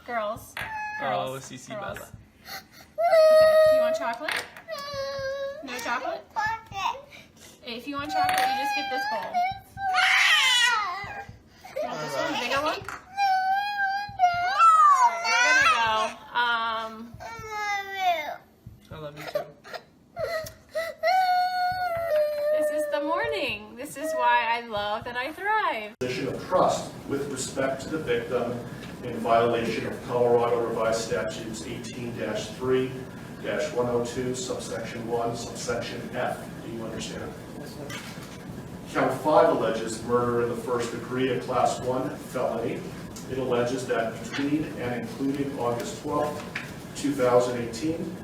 Girls. Oh, CC Girls. Bella. Okay. You want chocolate? No chocolate? If you want chocolate, you just get this bowl. You want this one, the bigger one? We're gonna go. I love you too. This is the morning. This is why I love that I thrive. Position of trust with respect to the victim in violation of Colorado Revised Statutes 18-3-102, subsection 1, subsection F. Do you understand? Yes, sir. Count 5 alleges murder in the first degree, a class 1 felony. It alleges that between and including August 12, 2018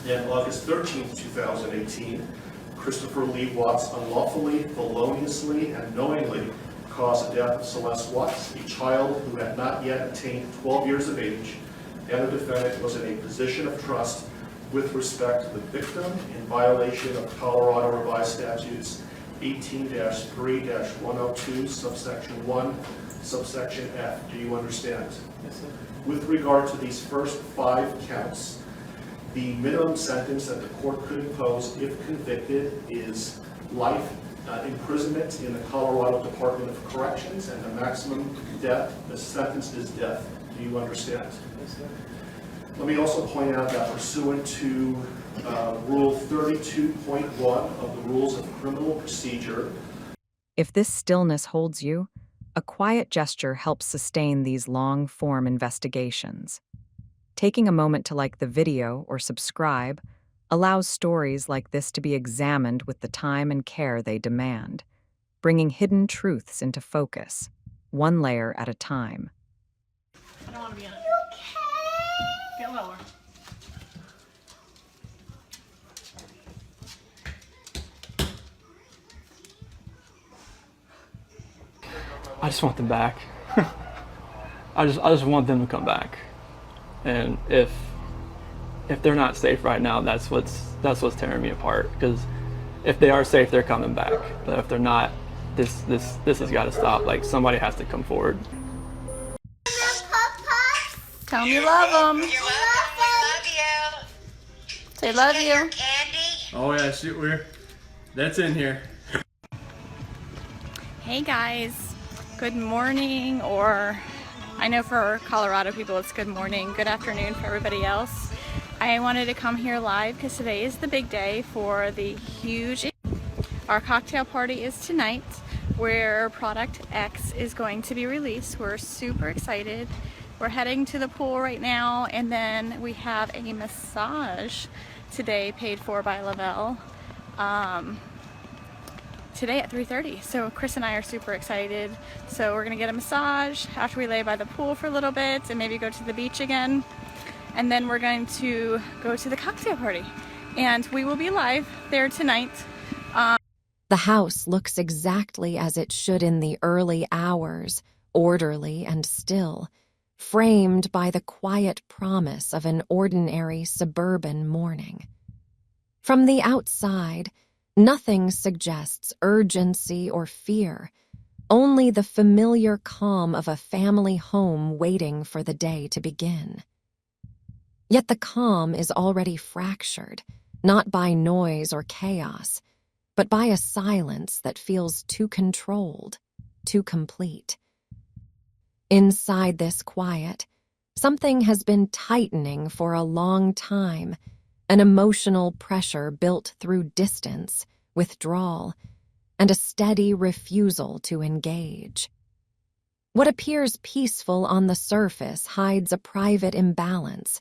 and August 13, 2018, Christopher Lee Watts unlawfully, feloniously, and knowingly caused the death of Celeste Watts, a child who had not yet attained 12 years of age, and the defendant was in a position of trust with respect to the victim in violation of Colorado Revised Statutes 18-3-102, subsection 1, subsection F. Do you understand? Yes, sir. With regard to these first 5 counts, the minimum sentence that the court could impose if convicted is life imprisonment in the Colorado Department of Corrections, and the maximum sentence is death. Do you understand? Yes, sir. Let me also point out that pursuant to Rule 32.1 of the Rules of Criminal Procedure, If this stillness holds you, a quiet gesture helps sustain these long-form investigations. Taking a moment to like the video or subscribe allows stories like this to be examined with the time and care they demand, bringing hidden truths into focus, one layer at a time. I don't want to be in it. Get lower. I just want them back. I just want them to come back. And if they're not safe right now, that's what's tearing me apart. Because if they are safe, they're coming back. But if they're not, this has got to stop. Like, somebody has to come forward. Tell them you love them. You're welcome. We love you. Say love Get your you. candy. Oh yeah, shoot, that's in here. Hey guys, good morning, or I know for Colorado people it's good morning, good afternoon for everybody else. I wanted to come here live because today is the big day for the huge, our cocktail party is tonight where Product X is going to be released. We're super excited. We're heading to the pool right now, and then we have a massage today paid for by Lavelle. Today at 3:30. So Chris and I are super excited. So we're gonna get a massage after we lay by the pool for a little bit and maybe go to the beach again. And then we're going to go to the cocktail party. And we will be live there tonight. The house looks exactly as it should in the early hours, orderly and still, framed by the quiet promise of an ordinary suburban morning. From the outside, nothing suggests urgency or fear, only the familiar calm of a family home waiting for the day to begin. Yet the calm is already fractured, not by noise or chaos, but by a silence that feels too controlled, too complete. Inside this quiet, something has been tightening for a long time, an emotional pressure built through distance, withdrawal, and a steady refusal to engage. What appears peaceful on the surface hides a private imbalance,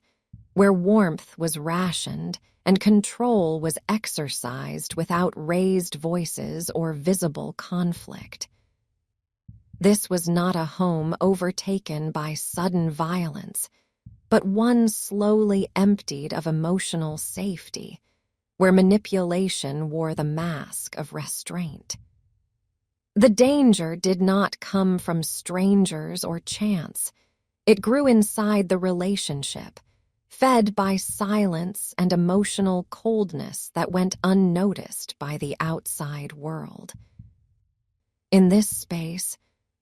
where warmth was rationed and control was exercised without raised voices or visible conflict. This was not a home overtaken by sudden violence, but one slowly emptied of emotional safety, where manipulation wore the mask of restraint. The danger did not come from strangers or chance. It grew inside the relationship, fed by silence and emotional coldness that went unnoticed by the outside world. In this space,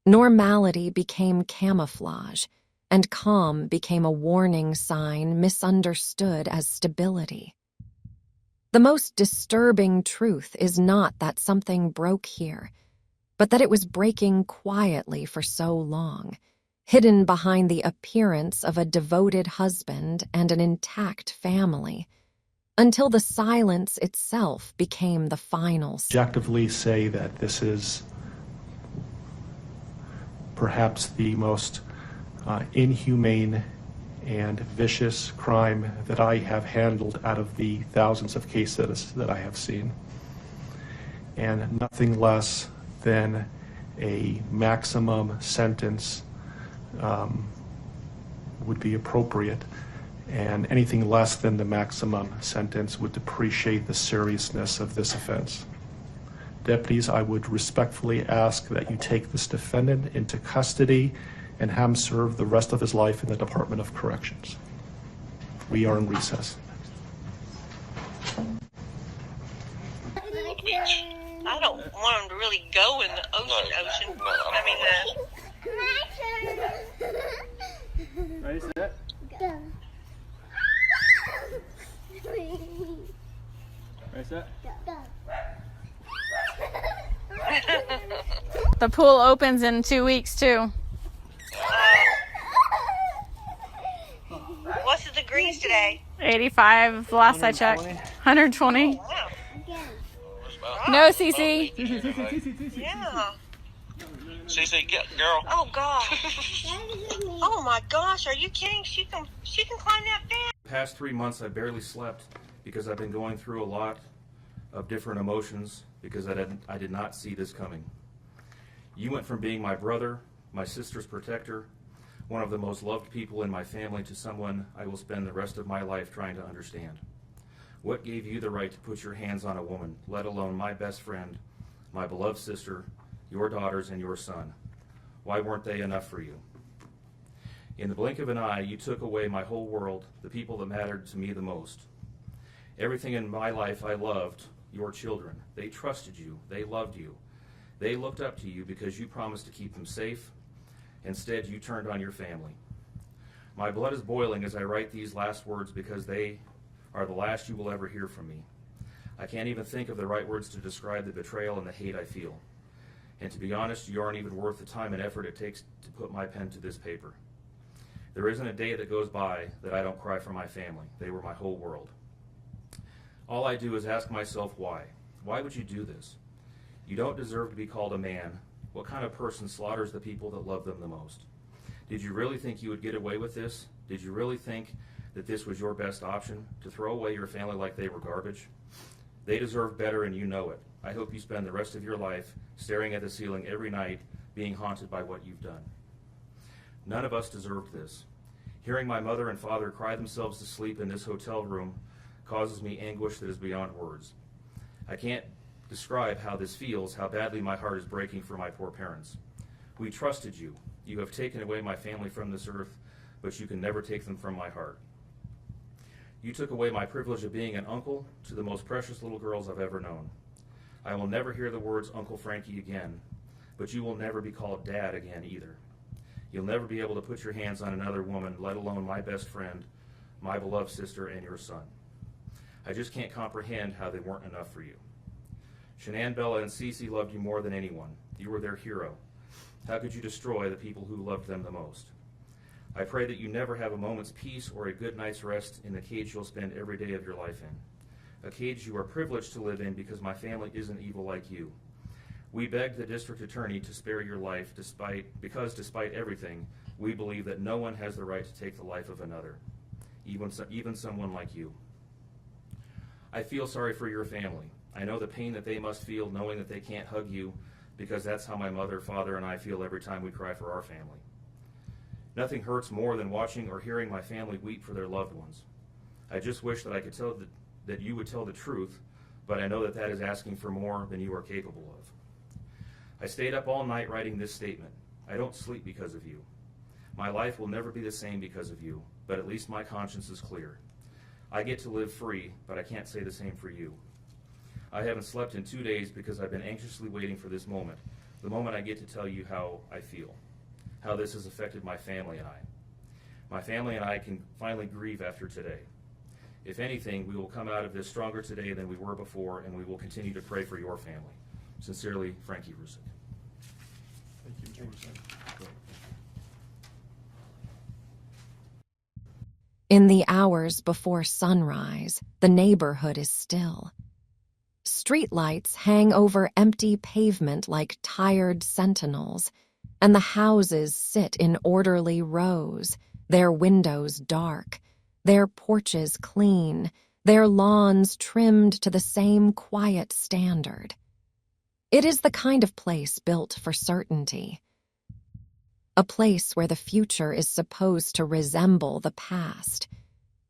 normality became camouflage, and calm became a warning sign misunderstood as stability. The most disturbing truth is not that something broke here, but that it was breaking quietly for so long, hidden behind the appearance of a devoted husband and an intact family, until the silence itself became the final. Objectively say that this is perhaps the most inhumane and vicious crime that I have handled out of the thousands of cases that I have seen. And nothing less than a maximum sentence would be appropriate, and anything less than the maximum sentence would depreciate the seriousness of this offense. Deputies, I would respectfully ask that you take this defendant into custody and have him serve the rest of his life in the Department of Corrections. We are in recess. I don't want him to really go in the ocean. I mean, Ready, set. Ready, set. The pool opens in 2 weeks too. what's the degrees today? 85 last I checked. 120. Wow. No, Cece. Yeah. CC, get girl. Oh gosh. Oh my gosh, are you kidding? She can climb that fence. The past 3 months I barely slept because I've been going through a lot of different emotions because I did not see this coming. You went from being my brother, my sister's protector, one of the most loved people in my family, to someone I will spend the rest of my life trying to understand. What gave you the right to put your hands on a woman, let alone my best friend, my beloved sister, your daughters, and your son? Why weren't they enough for you? In the blink of an eye, you took away my whole world, the people that mattered to me the most. Everything in my life I loved, your children. They trusted you. They loved you. They looked up to you because you promised to keep them safe. Instead, you turned on your family. My blood is boiling as I write these last words because they are the last you will ever hear from me. I can't even think of the right words to describe the betrayal and the hate I feel. And to be honest, you aren't even worth the time and effort it takes to put my pen to this paper. There isn't a day that goes by that I don't cry for my family. They were my whole world. All I do is ask myself why. Why would you do this? You don't deserve to be called a man. What kind of person slaughters the people that love them the most? Did you really think you would get away with this? Did you really think that this was your best option, to throw away your family like they were garbage? They deserve better, and you know it. I hope you spend the rest of your life staring at the ceiling every night, being haunted by what you've done. None of us deserved this. Hearing my mother and father cry themselves to sleep in this hotel room causes me anguish that is beyond words. I can't describe how this feels, how badly my heart is breaking for my poor parents. We trusted you. You have taken away my family from this earth, but you can never take them from my heart. You took away my privilege of being an uncle to the most precious little girls I've ever known. I will never hear the words Uncle Frankie again, but you will never be called Dad again either. You'll never be able to put your hands on another woman, let alone my best friend, my beloved sister, and your son. I just can't comprehend how they weren't enough for you. Shanann, Bella, and Cece loved you more than anyone. You were their hero. How could you destroy the people who loved them the most? I pray that you never have a moment's peace or a good night's rest in the cage you'll spend every day of your life in. A cage you are privileged to live in because my family isn't evil like you. We begged the district attorney to spare your life because despite everything, we believe that no one has the right to take the life of another, even someone like you. I feel sorry for your family. I know the pain that they must feel knowing that they can't hug you, because that's how my mother, father, and I feel every time we cry for our family. Nothing hurts more than watching or hearing my family weep for their loved ones. I just wish that I could tell that you would tell the truth, but I know that that is asking for more than you are capable of. I stayed up all night writing this statement. I don't sleep because of you. My life will never be the same because of you, but at least my conscience is clear. I get to live free, but I can't say the same for you. I haven't slept in 2 days because I've been anxiously waiting for this moment, the moment I get to tell you how I feel, how this has affected my family and I. My family and I can finally grieve after today. If anything, we will come out of this stronger today than we were before, and we will continue to pray for your family. Sincerely, Frankie Rusick. Thank you, James. In the hours before sunrise, the neighborhood is still. Streetlights hang over empty pavement like tired sentinels, and the houses sit in orderly rows, their windows dark, their porches clean, their lawns trimmed to the same quiet standard. It is the kind of place built for certainty. A place where the future is supposed to resemble the past.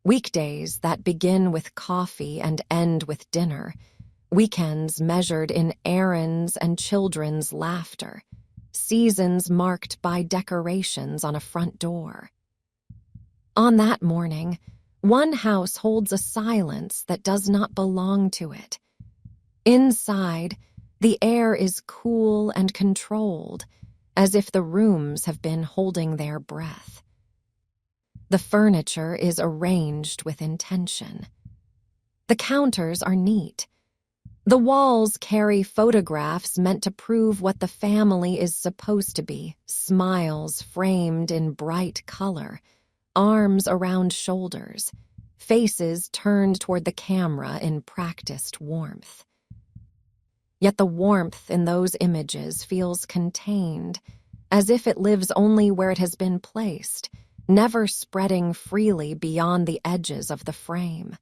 Weekdays that begin with coffee and end with dinner. Weekends measured in errands and children's laughter. Seasons marked by decorations on a front door. On that morning, one house holds a silence that does not belong to it. Inside, the air is cool and controlled, as if the rooms have been holding their breath. The furniture is arranged with intention. The counters are neat. The walls carry photographs meant to prove what the family is supposed to be, smiles framed in bright color, arms around shoulders, faces turned toward the camera in practiced warmth. Yet the warmth in those images feels contained, as if it lives only where it has been placed, never spreading freely beyond the edges of the frame.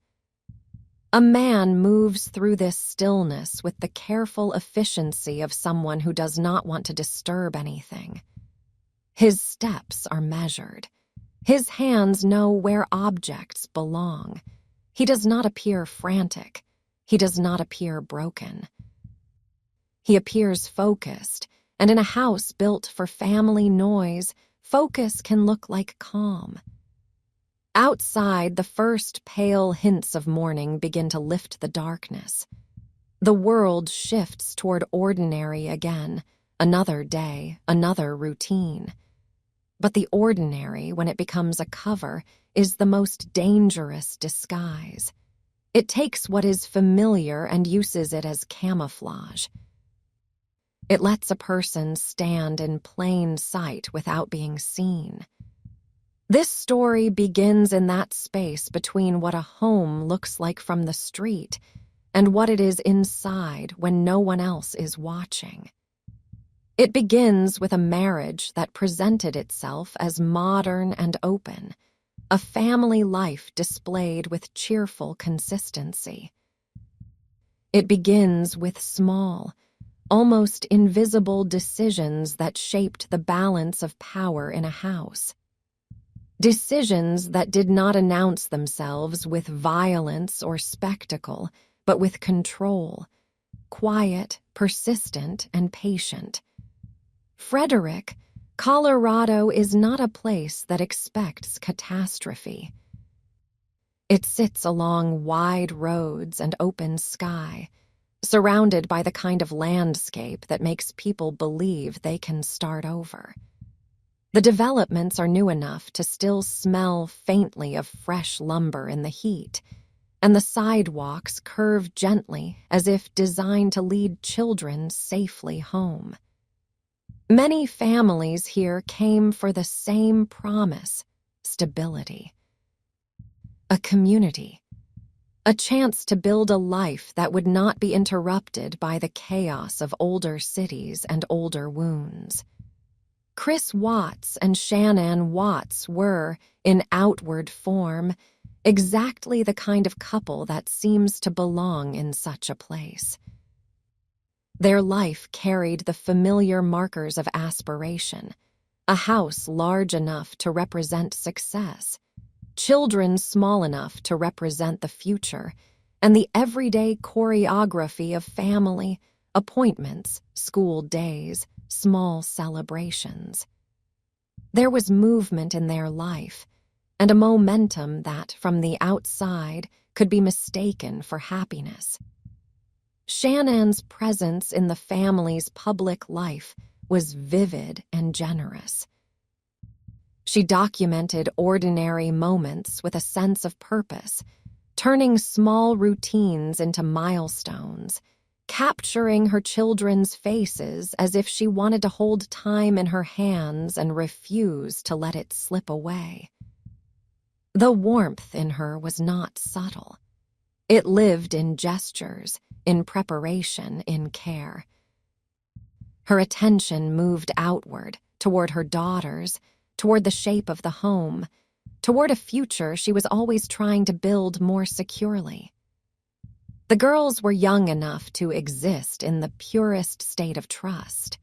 A man moves through this stillness with the careful efficiency of someone who does not want to disturb anything. His steps are measured. His hands know where objects belong. He does not appear frantic. He does not appear broken. He appears focused, and in a house built for family noise, focus can look like calm. Outside, the first pale hints of morning begin to lift the darkness. The world shifts toward ordinary again, another day, another routine. But the ordinary, when it becomes a cover, is the most dangerous disguise. It takes what is familiar and uses it as camouflage. It lets a person stand in plain sight without being seen. This story begins in that space between what a home looks like from the street and what it is inside when no one else is watching. It begins with a marriage that presented itself as modern and open, a family life displayed with cheerful consistency. It begins with small, almost invisible decisions that shaped the balance of power in a house. Decisions that did not announce themselves with violence or spectacle, but with control, quiet, persistent, and patient. Frederick, Colorado is not a place that expects catastrophe. It sits along wide roads and open sky, surrounded by the kind of landscape that makes people believe they can start over. The developments are new enough to still smell faintly of fresh lumber in the heat, and the sidewalks curve gently as if designed to lead children safely home. Many families here came for the same promise: stability. A community. A chance to build a life that would not be interrupted by the chaos of older cities and older wounds. Chris Watts and Shanann Watts were, in outward form, exactly the kind of couple that seems to belong in such a place. Their life carried the familiar markers of aspiration: a house large enough to represent success, children small enough to represent the future, and the everyday choreography of family, appointments, school days, small celebrations. There was movement in their life, and a momentum that, from the outside, could be mistaken for happiness. Shannan's presence in the family's public life was vivid and generous. She documented ordinary moments with a sense of purpose, turning small routines into milestones, capturing her children's faces as if she wanted to hold time in her hands and refuse to let it slip away. The warmth in her was not subtle. It lived in gestures, in preparation, in care. Her attention moved outward, toward her daughters, toward the shape of the home, toward a future she was always trying to build more securely. The girls were young enough to exist in the purest state of trust.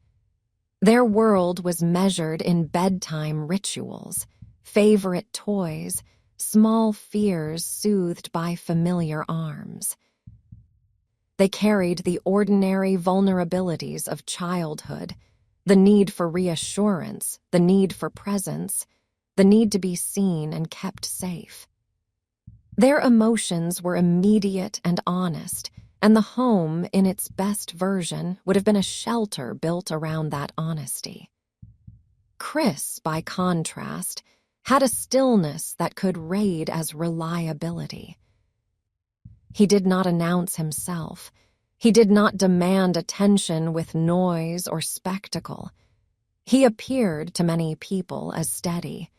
Their world was measured in bedtime rituals, favorite toys, small fears soothed by familiar arms. They carried the ordinary vulnerabilities of childhood, the need for reassurance, the need for presence, the need to be seen and kept safe. Their emotions were immediate and honest, and the home, in its best version, would have been a shelter built around that honesty. Chris, by contrast, had a stillness that could raid as reliability. He did not announce himself. He did not demand attention with noise or spectacle. He appeared to many people as steady.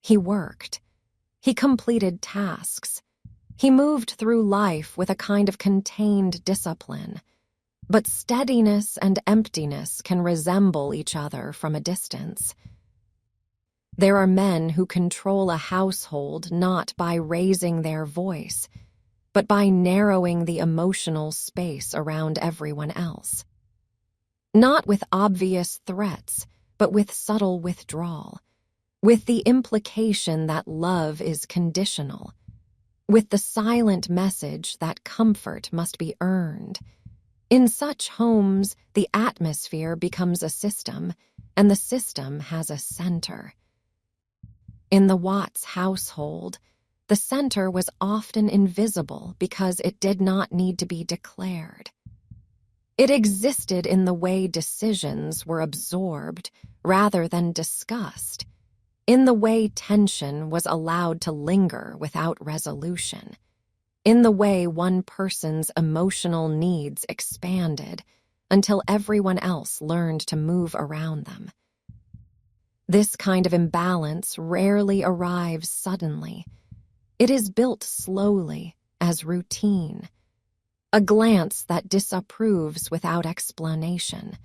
He worked. He completed tasks. He moved through life with a kind of contained discipline. But steadiness and emptiness can resemble each other from a distance. There are men who control a household not by raising their voice, but by narrowing the emotional space around everyone else. Not with obvious threats, but with subtle withdrawal, with the implication that love is conditional, with the silent message that comfort must be earned. In such homes, the atmosphere becomes a system, and the system has a center. In the Watts household, the center was often invisible because it did not need to be declared. It existed in the way decisions were absorbed rather than discussed, in the way tension was allowed to linger without resolution, in the way one person's emotional needs expanded until everyone else learned to move around them. This kind of imbalance rarely arrives suddenly. It is built slowly, as routine. A glance that disapproves without explanation.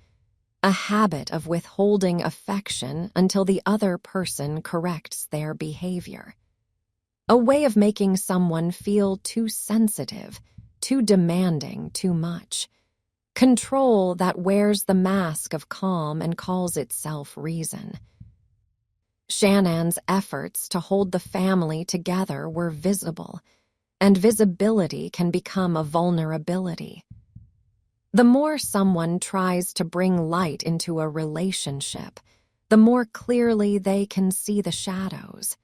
A habit of withholding affection until the other person corrects their behavior. A way of making someone feel too sensitive, too demanding, too much. Control that wears the mask of calm and calls itself reason. Shannon's efforts to hold the family together were visible, and visibility can become a vulnerability. The more someone tries to bring light into a relationship, the more clearly they can see the shadows.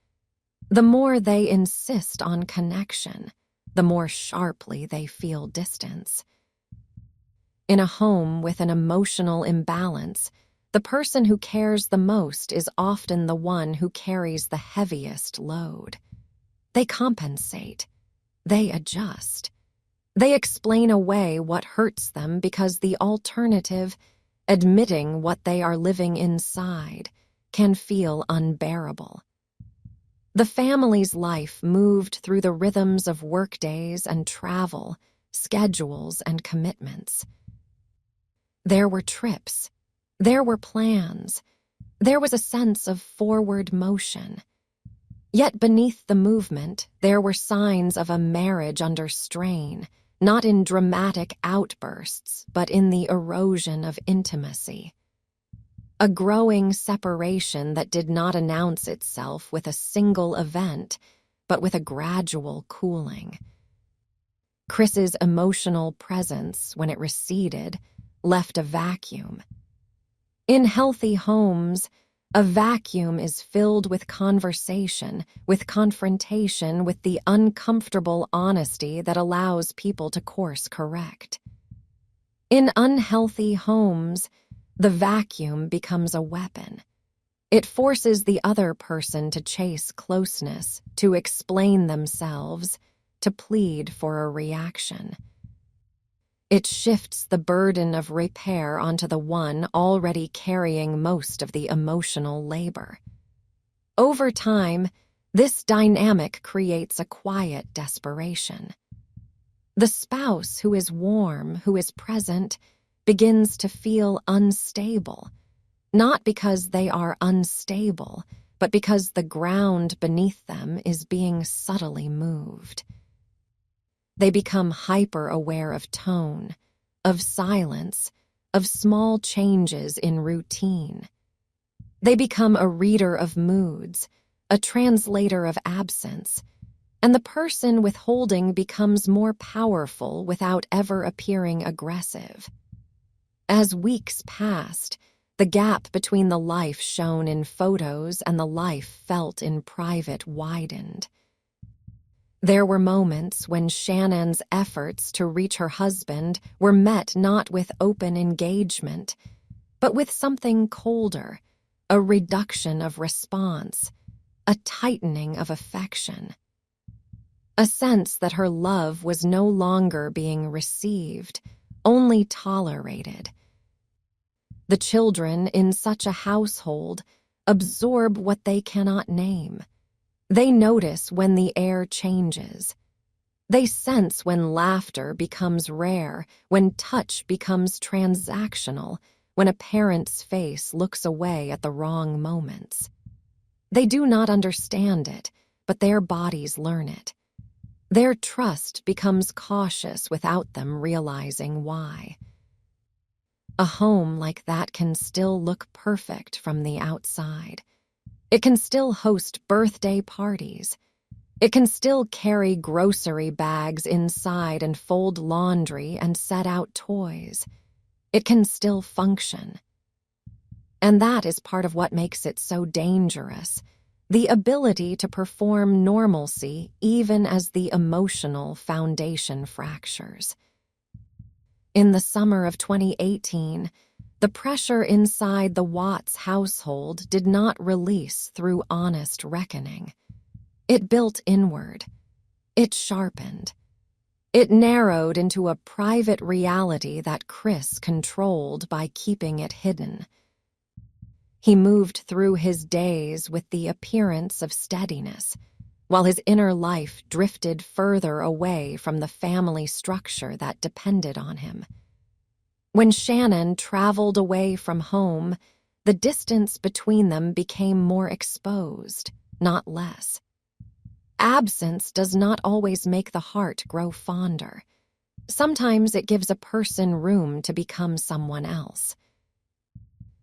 The more they insist on connection, the more sharply they feel distance. In a home with an emotional imbalance, the person who cares the most is often the one who carries the heaviest load. They compensate. They adjust. They explain away what hurts them because the alternative, admitting what they are living inside, can feel unbearable. The family's life moved through the rhythms of workdays and travel, schedules and commitments. There were trips. There were plans. There was a sense of forward motion. Yet beneath the movement, there were signs of a marriage under strain, not in dramatic outbursts, but in the erosion of intimacy. A growing separation that did not announce itself with a single event, but with a gradual cooling. Chris's emotional presence, when it receded, left a vacuum. In healthy homes, a vacuum is filled with conversation, with confrontation, with the uncomfortable honesty that allows people to course correct. In unhealthy homes, the vacuum becomes a weapon. It forces the other person to chase closeness, to explain themselves, to plead for a reaction. It shifts the burden of repair onto the one already carrying most of the emotional labor. Over time, this dynamic creates a quiet desperation. The spouse who is warm, who is present, begins to feel unstable, not because they are unstable, but because the ground beneath them is being subtly moved. They become hyper-aware of tone, of silence, of small changes in routine. They become a reader of moods, a translator of absence, and the person withholding becomes more powerful without ever appearing aggressive. As weeks passed, the gap between the life shown in photos and the life felt in private widened. There were moments when Shannon's efforts to reach her husband were met not with open engagement, but with something colder, a reduction of response, a tightening of affection. A sense that her love was no longer being received, only tolerated. The children in such a household absorb what they cannot name. They notice when the air changes. They sense when laughter becomes rare, when touch becomes transactional, when a parent's face looks away at the wrong moments. They do not understand it, but their bodies learn it. Their trust becomes cautious without them realizing why. A home like that can still look perfect from the outside. It can still host birthday parties. It can still carry grocery bags inside and fold laundry and set out toys. It can still function. And that is part of what makes it so dangerous. The ability to perform normalcy even as the emotional foundation fractures. In the summer of 2018, the pressure inside the Watts household did not release through honest reckoning. It built inward. It sharpened. It narrowed into a private reality that Chris controlled by keeping it hidden. He moved through his days with the appearance of steadiness, while his inner life drifted further away from the family structure that depended on him. When Shannon traveled away from home, the distance between them became more exposed, not less. Absence does not always make the heart grow fonder. Sometimes it gives a person room to become someone else.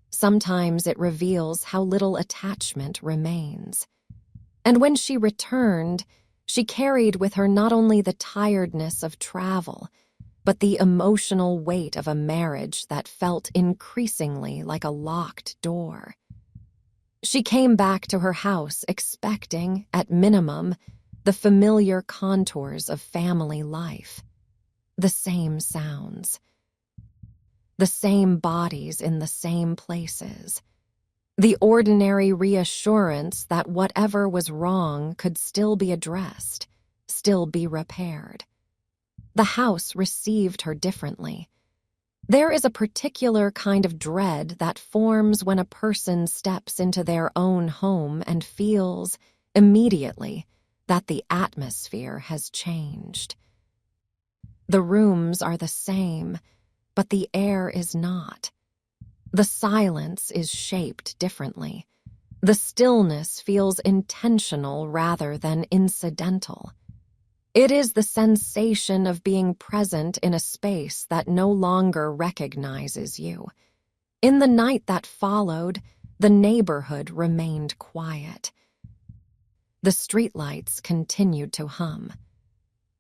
Sometimes it reveals how little attachment remains. And when she returned, she carried with her not only the tiredness of travel, but the emotional weight of a marriage that felt increasingly like a locked door. She came back to her house expecting, at minimum, the familiar contours of family life. The same sounds. The same bodies in the same places. The ordinary reassurance that whatever was wrong could still be addressed, still be repaired. The house received her differently. There is a particular kind of dread that forms when a person steps into their own home and feels, immediately, that the atmosphere has changed. The rooms are the same, but the air is not. The silence is shaped differently. The stillness feels intentional rather than incidental. It is the sensation of being present in a space that no longer recognizes you. In the night that followed, the neighborhood remained quiet. The streetlights continued to hum.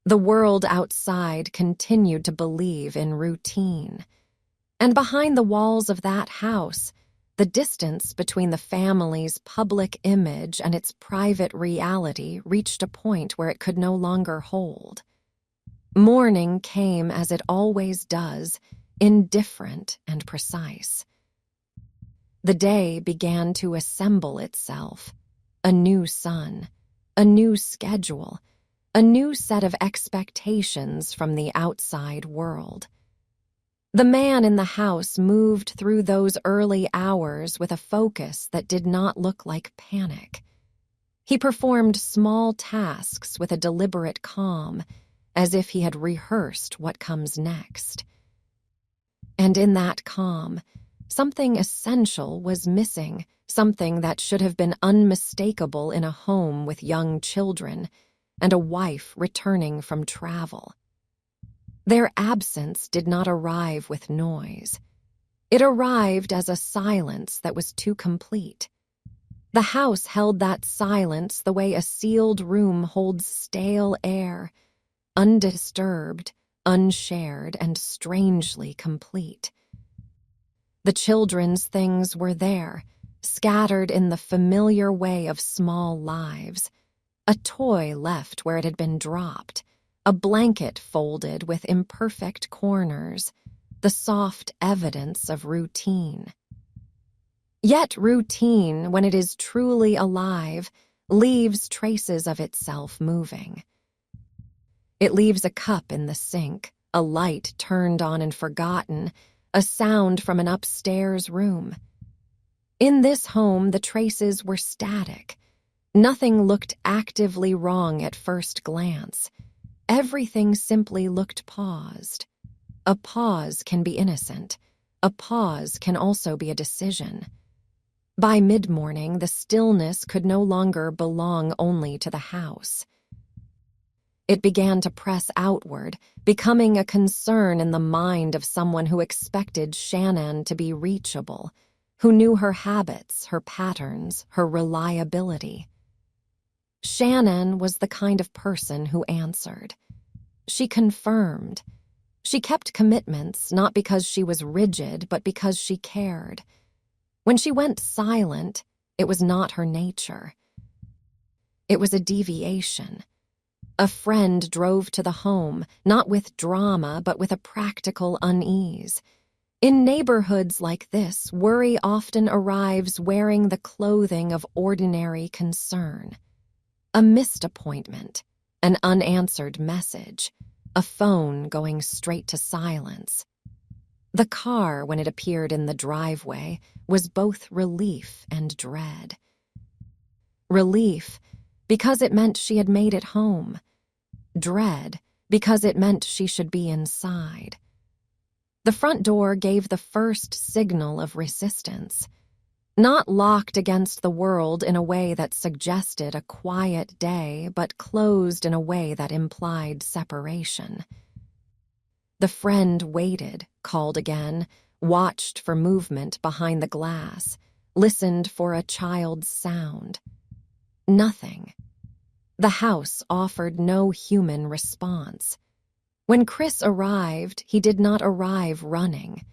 The world outside continued to believe in routine. And behind the walls of that house, the distance between the family's public image and its private reality reached a point where it could no longer hold. Morning came as it always does, indifferent and precise. The day began to assemble itself. A new sun, a new schedule, a new set of expectations from the outside world. The man in the house moved through those early hours with a focus that did not look like panic. He performed small tasks with a deliberate calm, as if he had rehearsed what comes next. And in that calm, something essential was missing, something that should have been unmistakable in a home with young children and a wife returning from travel. Their absence did not arrive with noise. It arrived as a silence that was too complete. The house held that silence the way a sealed room holds stale air, undisturbed, unshared, and strangely complete. The children's things were there, scattered in the familiar way of small lives. A toy left where it had been dropped, a blanket folded with imperfect corners, the soft evidence of routine. Yet routine, when it is truly alive, leaves traces of itself moving. It leaves a cup in the sink, a light turned on and forgotten, a sound from an upstairs room. In this home, the traces were static. Nothing looked actively wrong at first glance. Everything simply looked paused. A pause can be innocent. A pause can also be a decision. By mid-morning, the stillness could no longer belong only to the house. It began to press outward, becoming a concern in the mind of someone who expected Shannon to be reachable, who knew her habits, her patterns, her reliability. Shannon was the kind of person who answered. She confirmed. She kept commitments not because she was rigid, but because she cared. When she went silent, it was not her nature. It was a deviation. A friend drove to the home, not with drama, but with a practical unease. In neighborhoods like this, worry often arrives wearing the clothing of ordinary concern. A missed appointment, an unanswered message, a phone going straight to silence. The car, when it appeared in the driveway, was both relief and dread. Relief, because it meant she had made it home. Dread, because it meant she should be inside. The front door gave the first signal of resistance. Not locked against the world in a way that suggested a quiet day, but closed in a way that implied separation. The friend waited, called again, watched for movement behind the glass, listened for a child's sound. Nothing. The house offered no human response. When Chris arrived, he did not arrive running.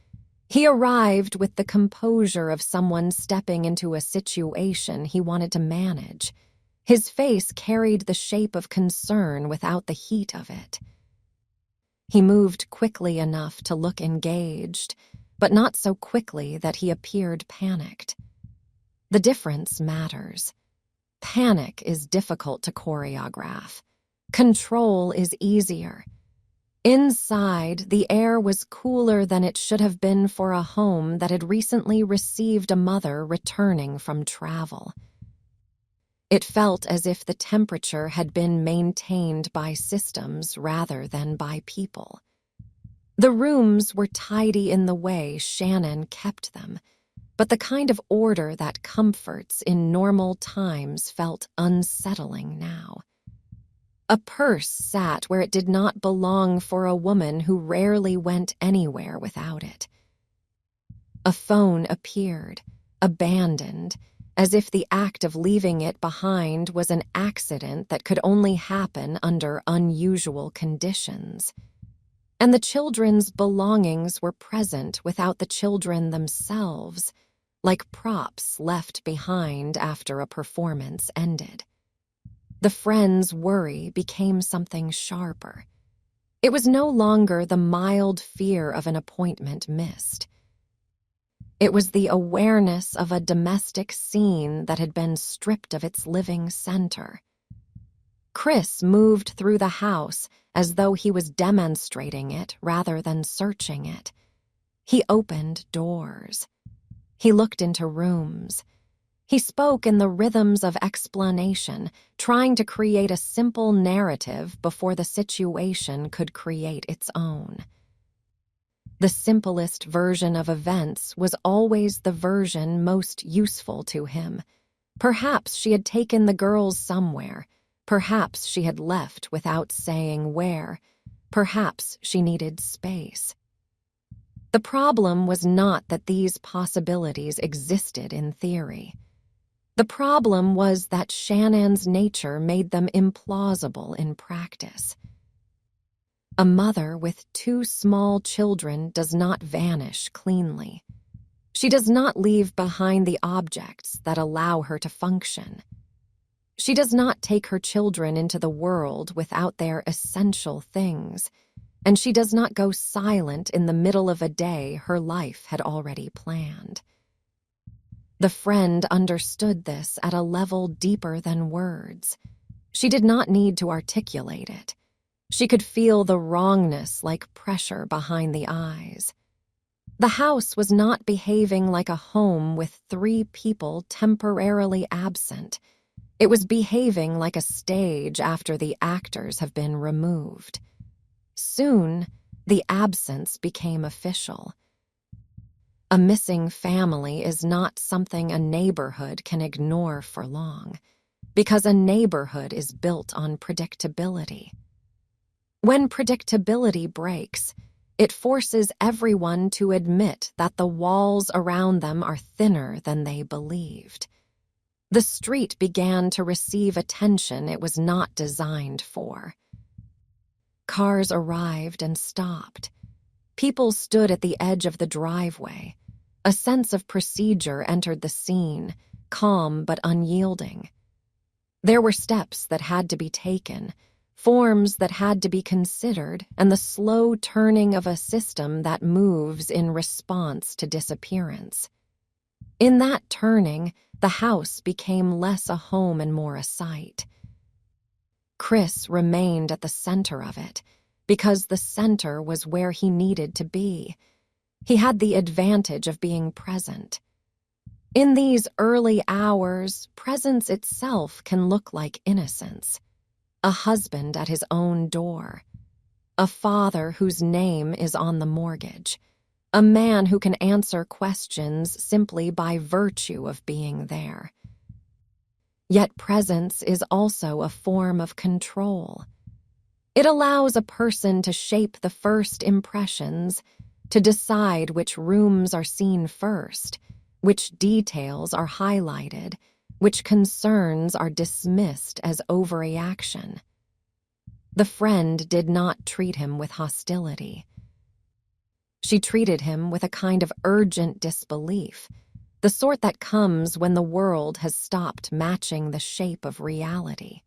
He arrived with the composure of someone stepping into a situation he wanted to manage. His face carried the shape of concern without the heat of it. He moved quickly enough to look engaged, but not so quickly that he appeared panicked. The difference matters. Panic is difficult to choreograph. Control is easier. Inside, the air was cooler than it should have been for a home that had recently received a mother returning from travel. It felt as if the temperature had been maintained by systems rather than by people. The rooms were tidy in the way Shannon kept them, but the kind of order that comforts in normal times felt unsettling now. A purse sat where it did not belong for a woman who rarely went anywhere without it. A phone appeared, abandoned, as if the act of leaving it behind was an accident that could only happen under unusual conditions. And the children's belongings were present without the children themselves, like props left behind after a performance ended. The friend's worry became something sharper. It was no longer the mild fear of an appointment missed. It was the awareness of a domestic scene that had been stripped of its living center. Chris moved through the house as though he was demonstrating it rather than searching it. He opened doors. He looked into rooms. He spoke in the rhythms of explanation, trying to create a simple narrative before the situation could create its own. The simplest version of events was always the version most useful to him. Perhaps she had taken the girls somewhere. Perhaps she had left without saying where. Perhaps she needed space. The problem was not that these possibilities existed in theory. The problem was that Shannon's nature made them implausible in practice. A mother with 2 small children does not vanish cleanly. She does not leave behind the objects that allow her to function. She does not take her children into the world without their essential things, and she does not go silent in the middle of a day her life had already planned. The friend understood this at a level deeper than words. She did not need to articulate it. She could feel the wrongness like pressure behind the eyes. The house was not behaving like a home with 3 people temporarily absent. It was behaving like a stage after the actors have been removed. Soon, the absence became official. A missing family is not something a neighborhood can ignore for long, because a neighborhood is built on predictability. When predictability breaks, it forces everyone to admit that the walls around them are thinner than they believed. The street began to receive attention it was not designed for. Cars arrived and stopped. People stood at the edge of the driveway. A sense of procedure entered the scene, calm but unyielding. There were steps that had to be taken, forms that had to be considered, and the slow turning of a system that moves in response to disappearance. In that turning, the house became less a home and more a sight. Chris remained at the center of it, because the center was where he needed to be. He had the advantage of being present. In these early hours, presence itself can look like innocence. A husband at his own door. A father whose name is on the mortgage. A man who can answer questions simply by virtue of being there. Yet presence is also a form of control. It allows a person to shape the first impressions, to decide which rooms are seen first, which details are highlighted, which concerns are dismissed as overreaction. The friend did not treat him with hostility. She treated him with a kind of urgent disbelief, the sort that comes when the world has stopped matching the shape of reality.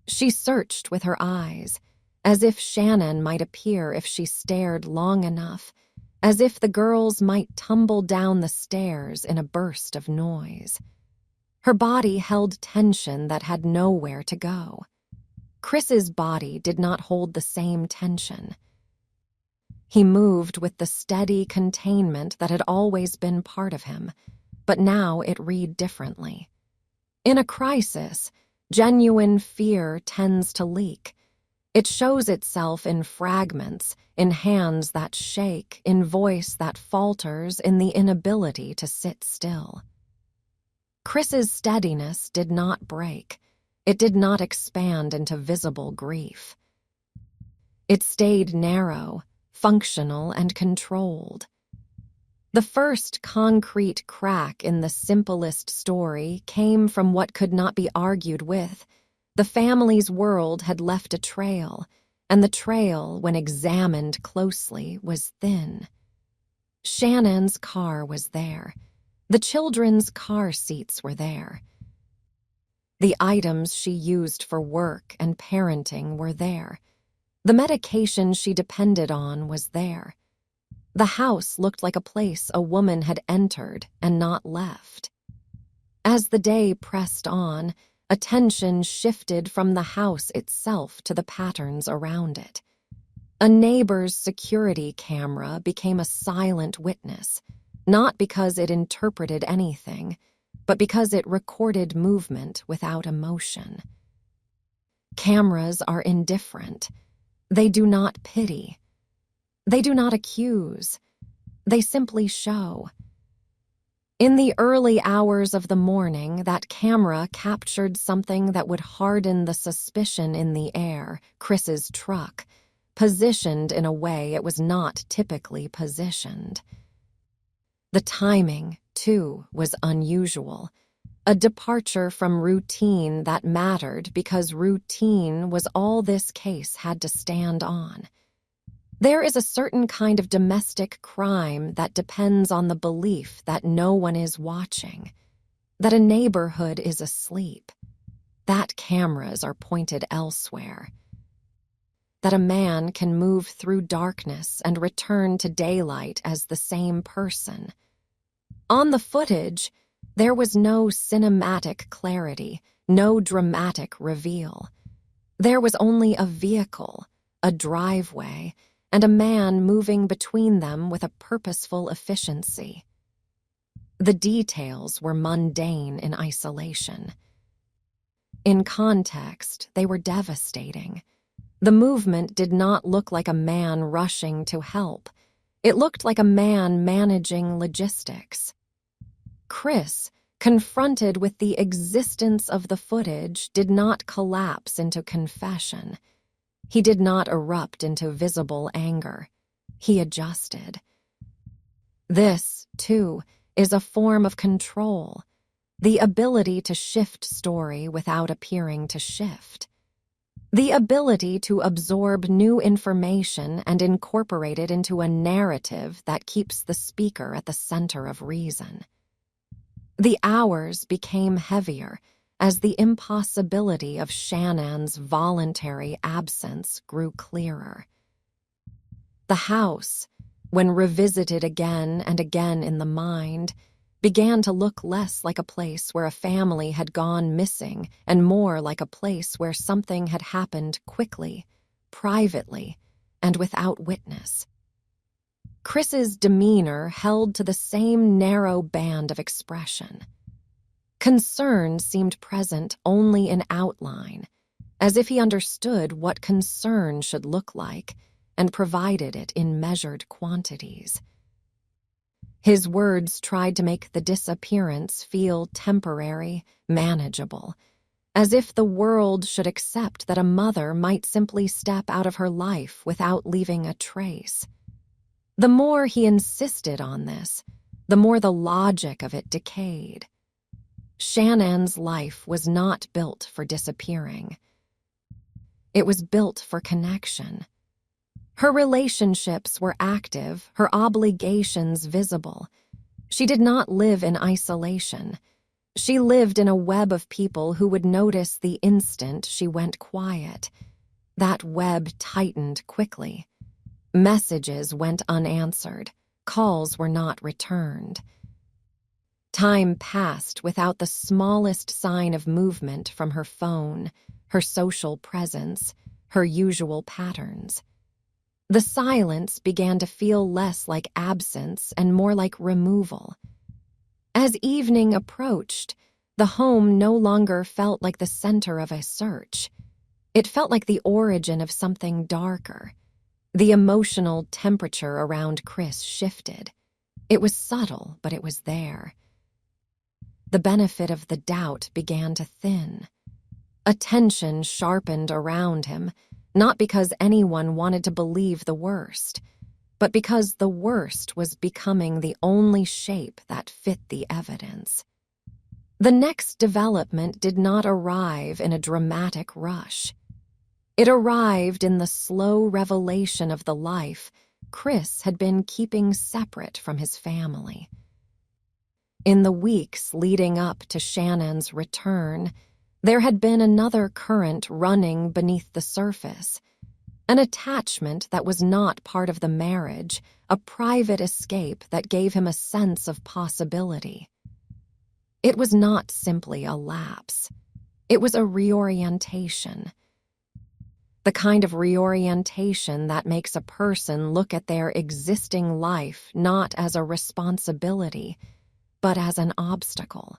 She searched with her eyes, as if Shannon might appear if she stared long enough, as if the girls might tumble down the stairs in a burst of noise. Her body held tension that had nowhere to go. Chris's body did not hold the same tension. He moved with the steady containment that had always been part of him, but now it read differently. In a crisis, genuine fear tends to leak. It shows itself in fragments, in hands that shake, in voice that falters, in the inability to sit still. Chris's steadiness did not break. It did not expand into visible grief. It stayed narrow, functional, and controlled. The first concrete crack in the simplest story came from what could not be argued with. The family's world had left a trail, and the trail, when examined closely, was thin. Shannon's car was there. The children's car seats were there. The items she used for work and parenting were there. The medication she depended on was there. The house looked like a place a woman had entered and not left. As the day pressed on, attention shifted from the house itself to the patterns around it. A neighbor's security camera became a silent witness, not because it interpreted anything, but because it recorded movement without emotion. Cameras are indifferent. They do not pity. They do not accuse. They simply show. In the early hours of the morning, that camera captured something that would harden the suspicion in the air, Chris's truck, positioned in a way it was not typically positioned. The timing, too, was unusual, a departure from routine that mattered because routine was all this case had to stand on. There is a certain kind of domestic crime that depends on the belief that no one is watching, that a neighborhood is asleep, that cameras are pointed elsewhere, that a man can move through darkness and return to daylight as the same person. On the footage, there was no cinematic clarity, no dramatic reveal. There was only a vehicle, a driveway, and a man moving between them with a purposeful efficiency. The details were mundane in isolation. In context, they were devastating. The movement did not look like a man rushing to help. It looked like a man managing logistics. Chris, confronted with the existence of the footage, did not collapse into confession. He did not erupt into visible anger. He adjusted. This, too, is a form of control, the ability to shift story without appearing to shift. The ability to absorb new information and incorporate it into a narrative that keeps the speaker at the center of reason. The hours became heavier as the impossibility of Shannon's voluntary absence grew clearer. The house, when revisited again and again in the mind, began to look less like a place where a family had gone missing and more like a place where something had happened quickly, privately, and without witness. Chris's demeanor held to the same narrow band of expression. Concern seemed present only in outline, as if he understood what concern should look like and provided it in measured quantities. His words tried to make the disappearance feel temporary, manageable, as if the world should accept that a mother might simply step out of her life without leaving a trace. The more he insisted on this, the more the logic of it decayed. Shannon's life was not built for disappearing. It was built for connection. Her relationships were active, her obligations visible. She did not live in isolation. She lived in a web of people who would notice the instant she went quiet. That web tightened quickly. Messages went unanswered. Calls were not returned. Time passed without the smallest sign of movement from her phone, her social presence, her usual patterns. The silence began to feel less like absence and more like removal. As evening approached, the home no longer felt like the center of a search. It felt like the origin of something darker. The emotional temperature around Chris shifted. It was subtle, but it was there. The benefit of the doubt began to thin. Attention sharpened around him, not because anyone wanted to believe the worst, but because the worst was becoming the only shape that fit the evidence. The next development did not arrive in a dramatic rush. It arrived in the slow revelation of the life Chris had been keeping separate from his family. In the weeks leading up to Shannon's return, there had been another current running beneath the surface. An attachment that was not part of the marriage, a private escape that gave him a sense of possibility. It was not simply a lapse. It was a reorientation. The kind of reorientation that makes a person look at their existing life not as a responsibility, but as an obstacle.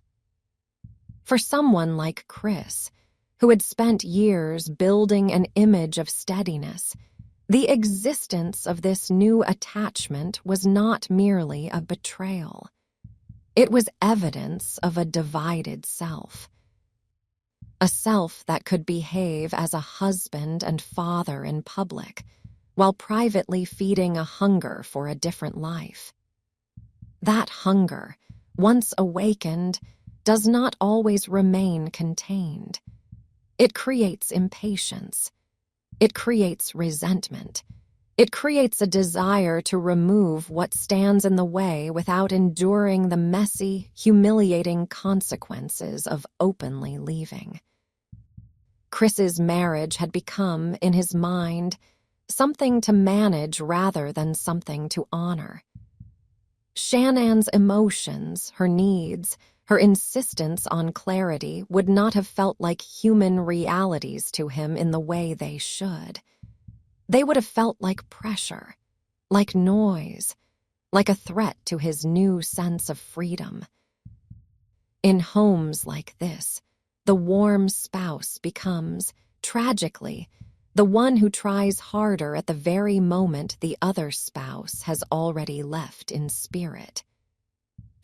For someone like Chris, who had spent years building an image of steadiness, the existence of this new attachment was not merely a betrayal. It was evidence of a divided self. A self that could behave as a husband and father in public, while privately feeding a hunger for a different life. That hunger, once awakened, does not always remain contained. It creates impatience. It creates resentment. It creates a desire to remove what stands in the way without enduring the messy, humiliating consequences of openly leaving. Chris's marriage had become, in his mind, something to manage rather than something to honor. Shannon's emotions, her needs, her insistence on clarity would not have felt like human realities to him in the way they should. They would have felt like pressure, like noise, like a threat to his new sense of freedom. In homes like this, the warm spouse becomes, tragically, the one who tries harder at the very moment the other spouse has already left in spirit.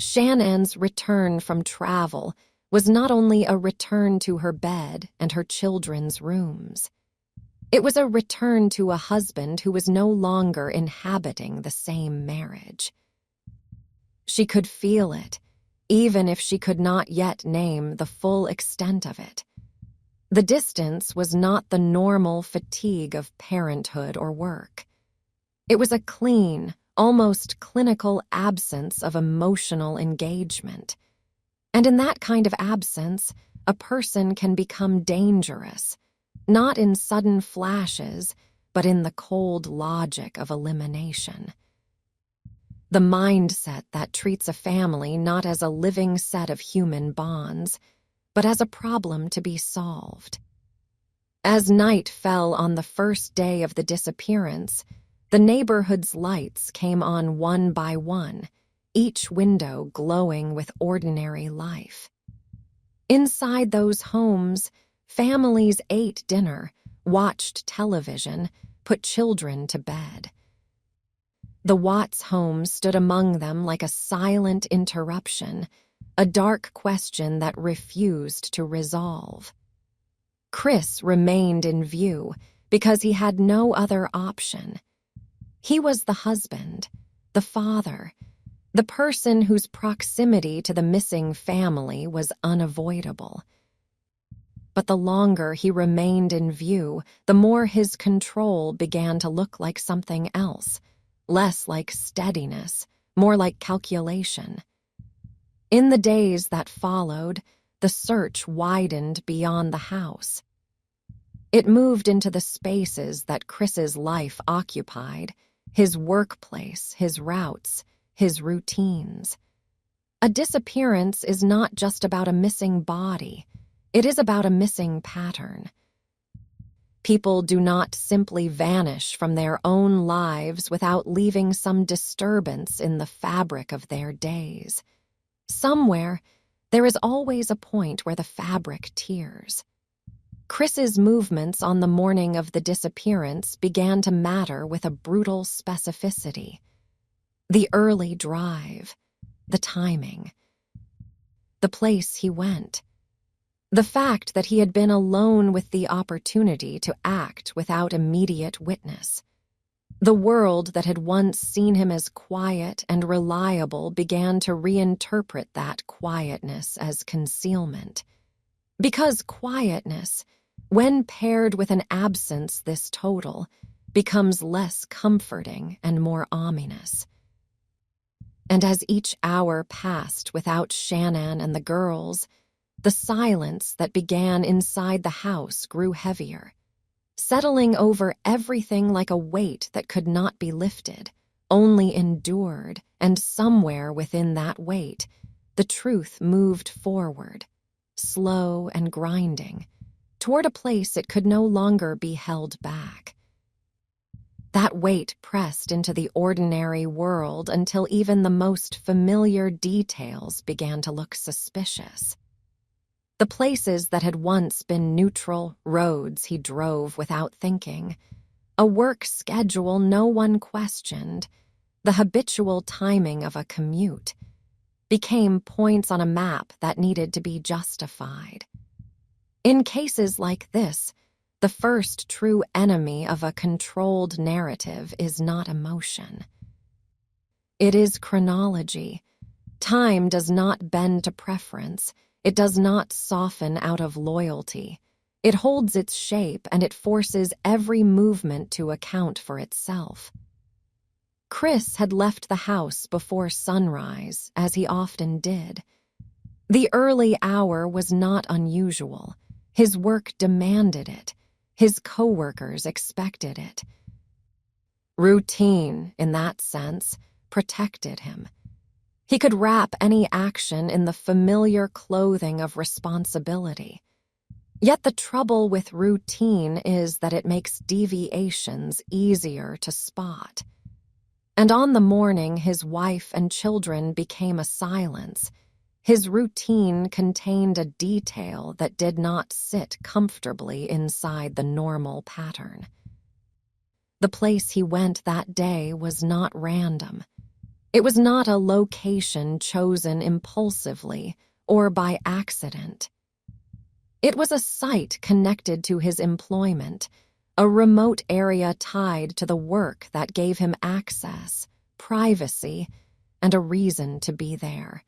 Shannon's return from travel was not only a return to her bed and her children's rooms. It was a return to a husband who was no longer inhabiting the same marriage. She could feel it, even if she could not yet name the full extent of it. The distance was not the normal fatigue of parenthood or work. It was a clean, almost clinical absence of emotional engagement. And in that kind of absence, a person can become dangerous, not in sudden flashes, but in the cold logic of elimination. The mindset that treats a family not as a living set of human bonds, but as a problem to be solved. As night fell on the first day of the disappearance, the neighborhood's lights came on one by one, each window glowing with ordinary life. Inside those homes, families ate dinner, watched television, put children to bed. The Watts home stood among them like a silent interruption, a dark question that refused to resolve. Chris remained in view because he had no other option. He was the husband, the father, the person whose proximity to the missing family was unavoidable. But the longer he remained in view, the more his control began to look like something else, less like steadiness, more like calculation. In the days that followed, the search widened beyond the house. It moved into the spaces that Chris's life occupied, his workplace, his routes, his routines. A disappearance is not just about a missing body. It is about a missing pattern. People do not simply vanish from their own lives without leaving some disturbance in the fabric of their days. Somewhere, there is always a point where the fabric tears. Chris's movements on the morning of the disappearance began to matter with a brutal specificity. The early drive, the timing, the place he went. The fact that he had been alone with the opportunity to act without immediate witness. The world that had once seen him as quiet and reliable began to reinterpret that quietness as concealment. Because quietness, when paired with an absence this total, becomes less comforting and more ominous. And as each hour passed without Shannon and the girls, the silence that began inside the house grew heavier. settling over everything like a weight that could not be lifted, only endured, and somewhere within that weight, the truth moved forward, slow and grinding, toward a place it could no longer be held back. That weight pressed into the ordinary world until even the most familiar details began to look suspicious. The places that had once been neutral roads he drove without thinking, a work schedule no one questioned, the habitual timing of a commute, became points on a map that needed to be justified. In cases like this, the first true enemy of a controlled narrative is not emotion. It is chronology. Time does not bend to preference. It does not soften out of loyalty. It holds its shape and it forces every movement to account for itself. Chris had left the house before sunrise, as he often did. The early hour was not unusual. His work demanded it. His coworkers expected it. Routine, in that sense, protected him. He could wrap any action in the familiar clothing of responsibility. Yet the trouble with routine is that it makes deviations easier to spot. And on the morning his wife and children became a silence, his routine contained a detail that did not sit comfortably inside the normal pattern. The place he went that day was not random. It was not a location chosen impulsively or by accident. It was a site connected to his employment, a remote area tied to the work that gave him access, privacy, and a reason to be there.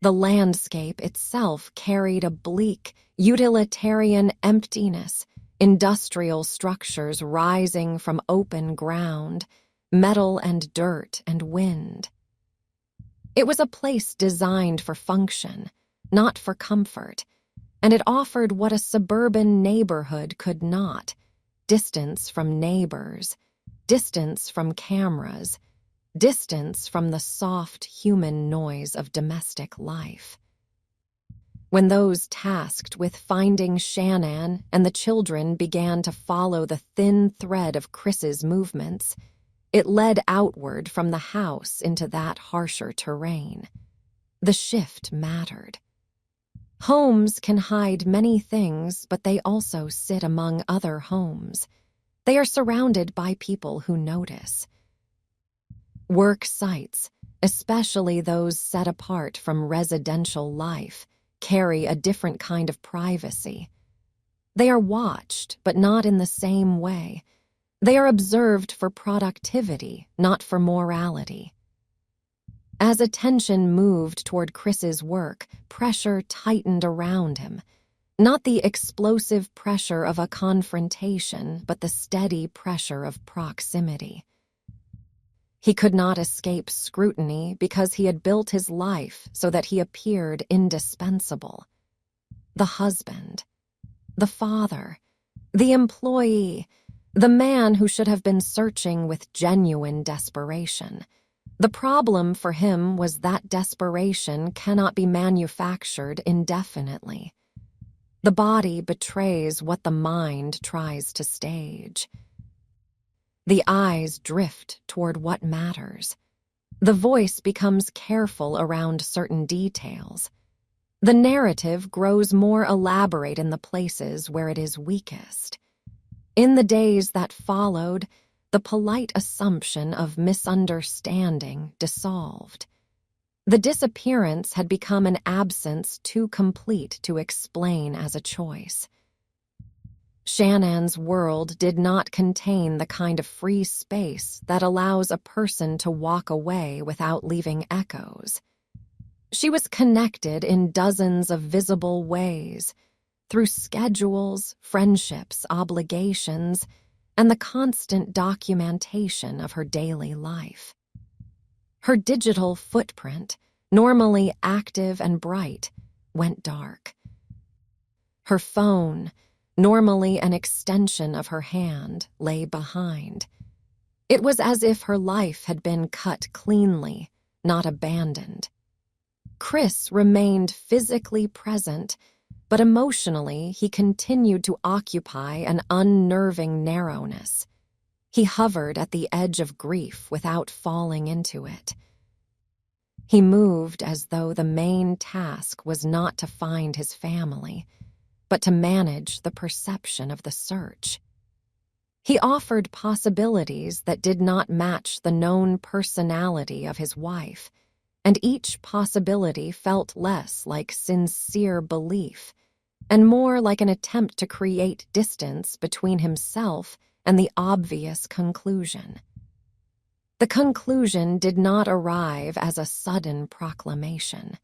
The landscape itself carried a bleak, utilitarian emptiness, industrial structures rising from open ground, metal and dirt and wind. It was a place designed for function, not for comfort, and it offered what a suburban neighborhood could not: distance from neighbors, distance from cameras, distance from the soft human noise of domestic life. When those tasked with finding Shannon and the children began to follow the thin thread of Chris's movements, it led outward from the house into that harsher terrain. The shift mattered. Homes can hide many things, but they also sit among other homes. They are surrounded by people who notice. Work sites, especially those set apart from residential life, carry a different kind of privacy. They are watched, but not in the same way. They are observed for productivity, not for morality. As attention moved toward Chris's work, pressure tightened around him. Not the explosive pressure of a confrontation, but the steady pressure of proximity. He could not escape scrutiny because he had built his life so that he appeared indispensable. The husband, the father, the employee, the man who should have been searching with genuine desperation. The problem for him was that desperation cannot be manufactured indefinitely. The body betrays what the mind tries to stage. The eyes drift toward what matters. The voice becomes careful around certain details. The narrative grows more elaborate in the places where it is weakest. In the days that followed, the polite assumption of misunderstanding dissolved. The disappearance had become an absence too complete to explain as a choice. Shannon's world did not contain the kind of free space that allows a person to walk away without leaving echoes. She was connected in dozens of visible ways, through schedules, friendships, obligations, and the constant documentation of her daily life. Her digital footprint, normally active and bright, went dark. Her phone, normally an extension of her hand, lay behind. It was as if her life had been cut cleanly, not abandoned. Chris remained physically present, but emotionally he continued to occupy an unnerving narrowness. He hovered at the edge of grief without falling into it. He moved as though the main task was not to find his family, but to manage the perception of the search. He offered possibilities that did not match the known personality of his wife, and each possibility felt less like sincere belief and more like an attempt to create distance between himself and the obvious conclusion. The conclusion did not arrive as a sudden proclamation.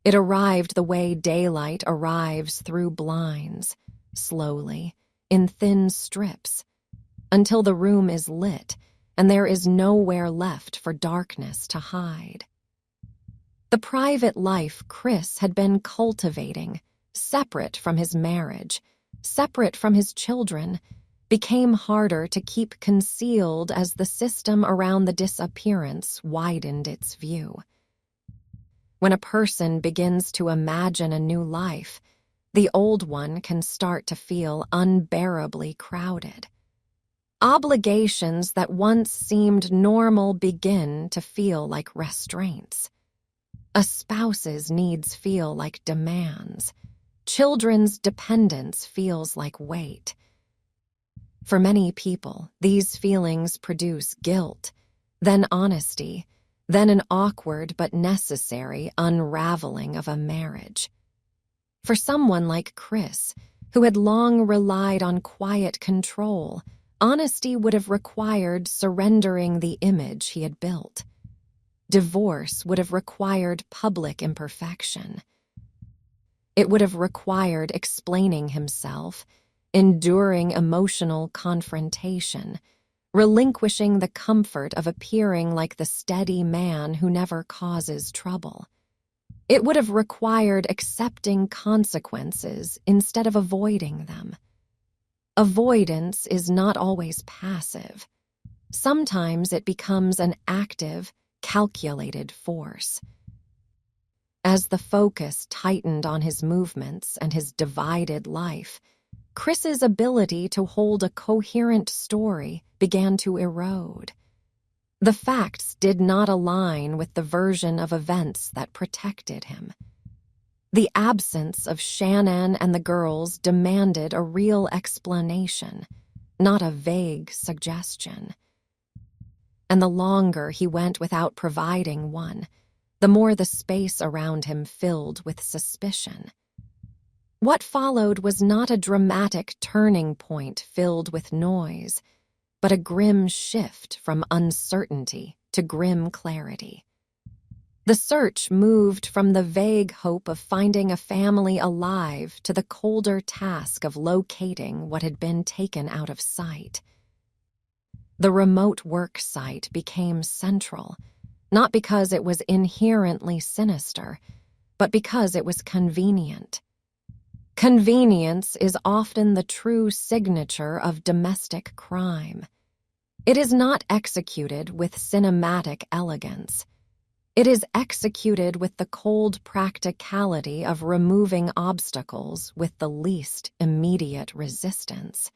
It arrived the way daylight arrives through blinds, slowly, in thin strips, until the room is lit and there is nowhere left for darkness to hide. The private life Chris had been cultivating, separate from his marriage, separate from his children, became harder to keep concealed as the system around the disappearance widened its view. When a person begins to imagine a new life, the old one can start to feel unbearably crowded. Obligations that once seemed normal begin to feel like restraints. A spouse's needs feel like demands. Children's dependence feels like weight. For many people, these feelings produce guilt, then honesty, then an awkward but necessary unraveling of a marriage. For someone like Chris, who had long relied on quiet control, honesty would have required surrendering the image he had built. Divorce would have required public imperfection. It would have required explaining himself, enduring emotional confrontation, relinquishing the comfort of appearing like the steady man who never causes trouble. It would have required accepting consequences instead of avoiding them. Avoidance is not always passive. Sometimes it becomes an active, calculated force. As the focus tightened on his movements and his divided life, Chris's ability to hold a coherent story began to erode. The facts did not align with the version of events that protected him. The absence of Shannon and the girls demanded a real explanation, not a vague suggestion. And the longer he went without providing one, the more the space around him filled with suspicion. What followed was not a dramatic turning point filled with noise, but a grim shift from uncertainty to grim clarity. The search moved from the vague hope of finding a family alive to the colder task of locating what had been taken out of sight. The remote work site became central, not because it was inherently sinister, but because it was convenient. Convenience is often the true signature of domestic crime. It is not executed with cinematic elegance. It is executed with the cold practicality of removing obstacles with the least immediate resistance.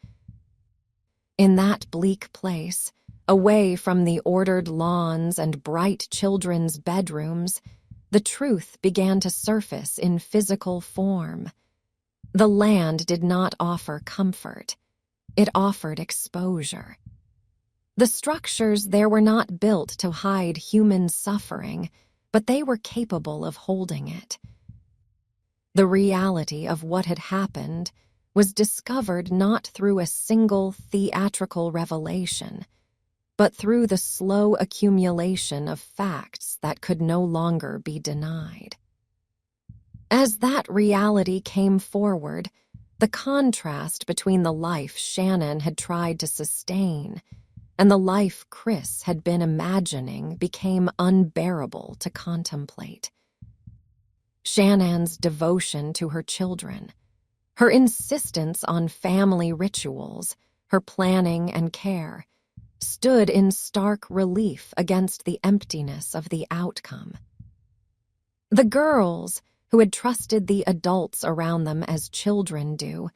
In that bleak place, away from the ordered lawns and bright children's bedrooms, the truth began to surface in physical form. The land did not offer comfort. It offered exposure. The structures there were not built to hide human suffering, but they were capable of holding it. The reality of what had happened was discovered not through a single theatrical revelation, but through the slow accumulation of facts that could no longer be denied. As that reality came forward, the contrast between the life Shannon had tried to sustain and the life Chris had been imagining became unbearable to contemplate. Shannon's devotion to her children, Her insistence on family rituals, her planning and care, stood in stark relief against the emptiness of the outcome. The girls, who had trusted the adults around them as children do,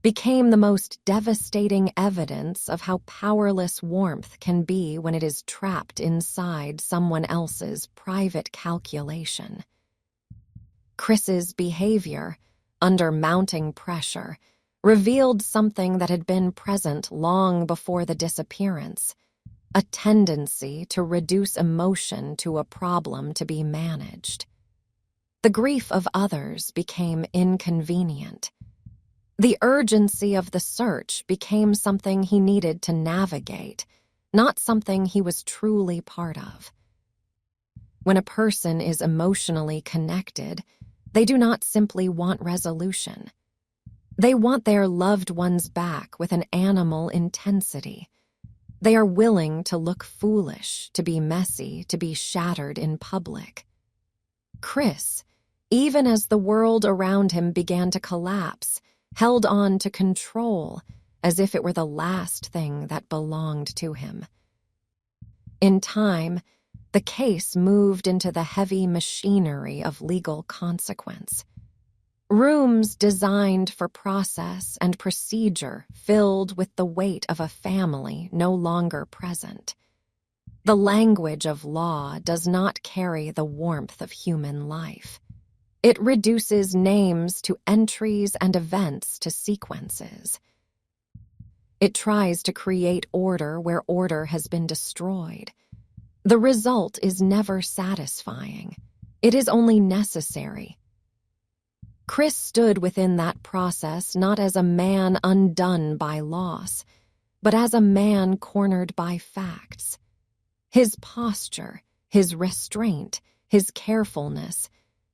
became the most devastating evidence of how powerless warmth can be when it is trapped inside someone else's private calculation. Chris's behavior, under mounting pressure, revealed something that had been present long before the disappearance, a tendency to reduce emotion to a problem to be managed. The grief of others became inconvenient. The urgency of the search became something he needed to navigate, not something he was truly part of. When a person is emotionally connected, they do not simply want resolution. They want their loved ones back with an animal intensity. They are willing to look foolish, to be messy, to be shattered in public. Chris, even as the world around him began to collapse, held on to control as if it were the last thing that belonged to him. In time, the case moved into the heavy machinery of legal consequence. Rooms designed for process and procedure filled with the weight of a family no longer present. The language of law does not carry the warmth of human life. It reduces names to entries and events to sequences. It tries to create order where order has been destroyed. The result is never satisfying. It is only necessary. Chris stood within that process not as a man undone by loss, but as a man cornered by facts. His posture, his restraint, his carefulness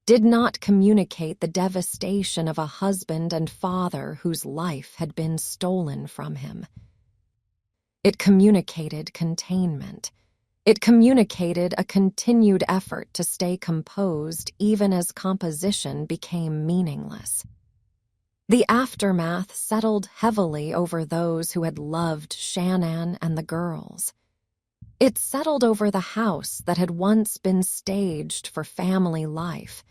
did not communicate the devastation of a husband and father whose life had been stolen from him. It communicated containment. It communicated a continued effort to stay composed even as composition became meaningless. The aftermath settled heavily over those who had loved Shannon and the girls. It settled over the house that had once been staged for family life,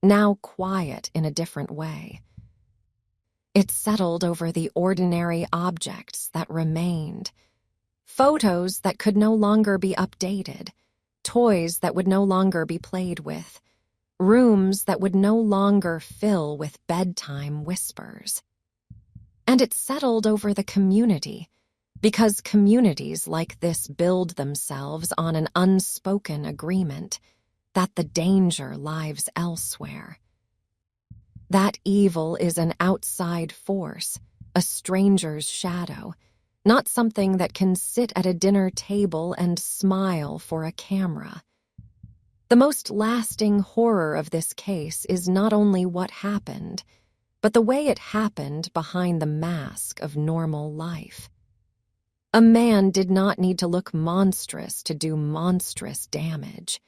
now quiet in a different way. It settled over the ordinary objects that remained. Photos that could no longer be updated, toys that would no longer be played with, rooms that would no longer fill with bedtime whispers. And it settled over the community, because communities like this build themselves on an unspoken agreement that the danger lies elsewhere. That evil is an outside force, a stranger's shadow, not something that can sit at a dinner table and smile for a camera. The most lasting horror of this case is not only what happened, but the way it happened behind the mask of normal life. A man did not need to look monstrous to do monstrous damage.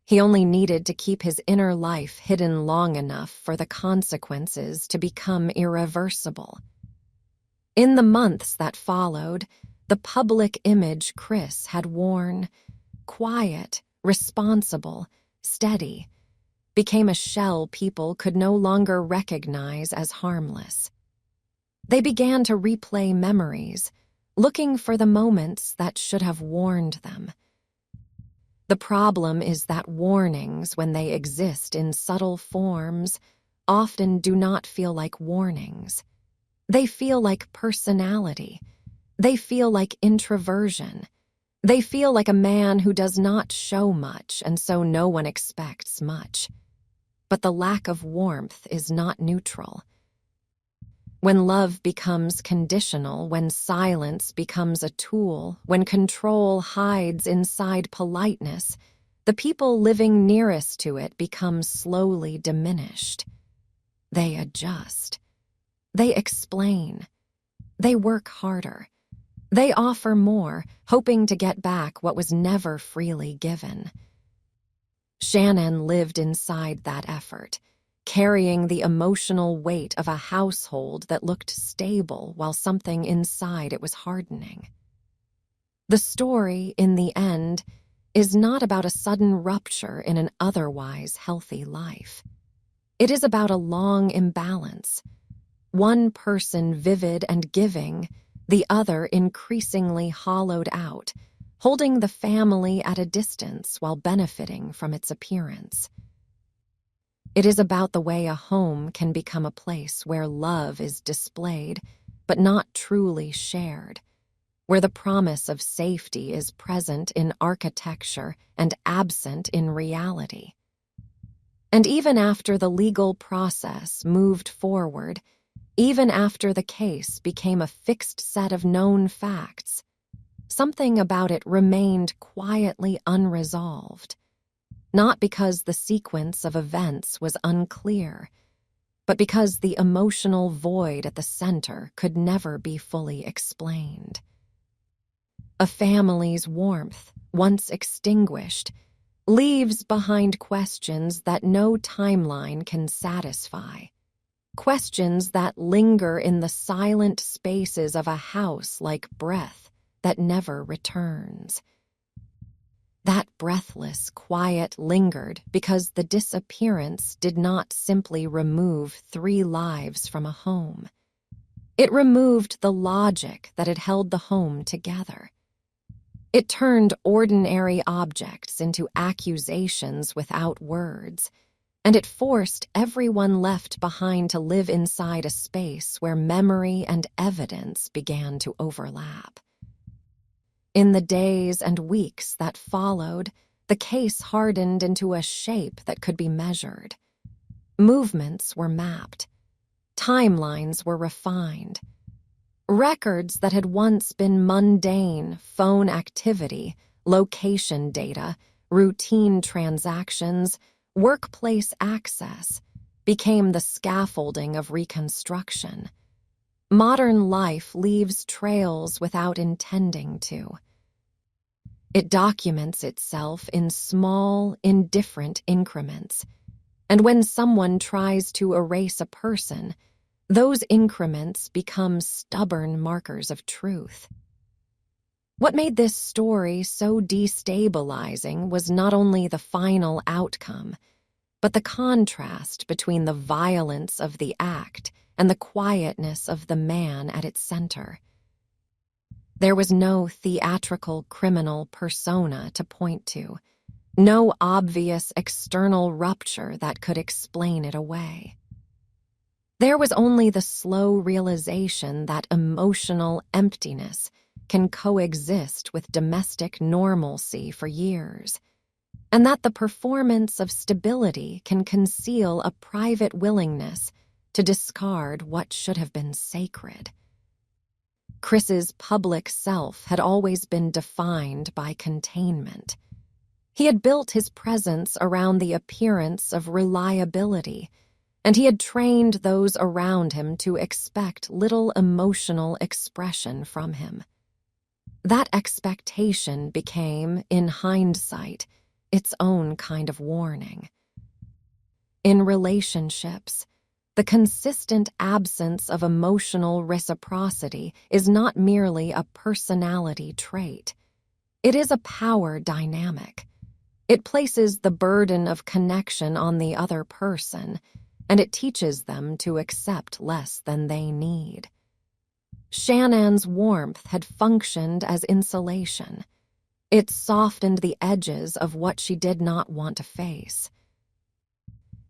He only needed to keep his inner life hidden long enough for the consequences to become irreversible. In the months that followed, the public image Chris had worn, quiet, responsible, steady, became a shell people could no longer recognize as harmless. They began to replay memories, looking for the moments that should have warned them. The problem is that warnings, when they exist in subtle forms, often do not feel like warnings. They feel like personality. They feel like introversion. They feel like a man who does not show much, and so no one expects much. But the lack of warmth is not neutral. When love becomes conditional, when silence becomes a tool, when control hides inside politeness, the people living nearest to it become slowly diminished. They adjust. They explain. They work harder. They offer more, hoping to get back what was never freely given. Shannon lived inside that effort. carrying the emotional weight of a household that looked stable while something inside it was hardening. The story, in the end, is not about a sudden rupture in an otherwise healthy life. It is about a long imbalance, one person vivid and giving, the other increasingly hollowed out, holding the family at a distance while benefiting from its appearance. It is about the way a home can become a place where love is displayed, but not truly shared, where the promise of safety is present in architecture and absent in reality. And even after the legal process moved forward, even after the case became a fixed set of known facts, something about it remained quietly unresolved, not because the sequence of events was unclear, but because the emotional void at the center could never be fully explained. A family's warmth, once extinguished, leaves behind questions that no timeline can satisfy. Questions that linger in the silent spaces of a house like breath that never returns. That breathless quiet lingered because the disappearance did not simply remove 3 lives from a home. It removed the logic that had held the home together. It turned ordinary objects into accusations without words, and it forced everyone left behind to live inside a space where memory and evidence began to overlap. In the days and weeks that followed, the case hardened into a shape that could be measured. Movements were mapped. Timelines were refined. Records that had once been mundane, phone activity, location data, routine transactions, workplace access, became the scaffolding of reconstruction. Modern life leaves trails without intending to. It documents itself in small, indifferent increments, and when someone tries to erase a person, those increments become stubborn markers of truth. What made this story so destabilizing was not only the final outcome, but the contrast between the violence of the act and the quietness of the man at its center. There was no theatrical criminal persona to point to, no obvious external rupture that could explain it away. There was only the slow realization that emotional emptiness can coexist with domestic normalcy for years, and that the performance of stability can conceal a private willingness to discard what should have been sacred. Chris's public self had always been defined by containment. He had built his presence around the appearance of reliability, and he had trained those around him to expect little emotional expression from him. That expectation became, in hindsight, its own kind of warning. In relationships, the consistent absence of emotional reciprocity is not merely a personality trait. It is a power dynamic. It places the burden of connection on the other person, and it teaches them to accept less than they need. Shannon's warmth had functioned as insulation. It softened the edges of what she did not want to face.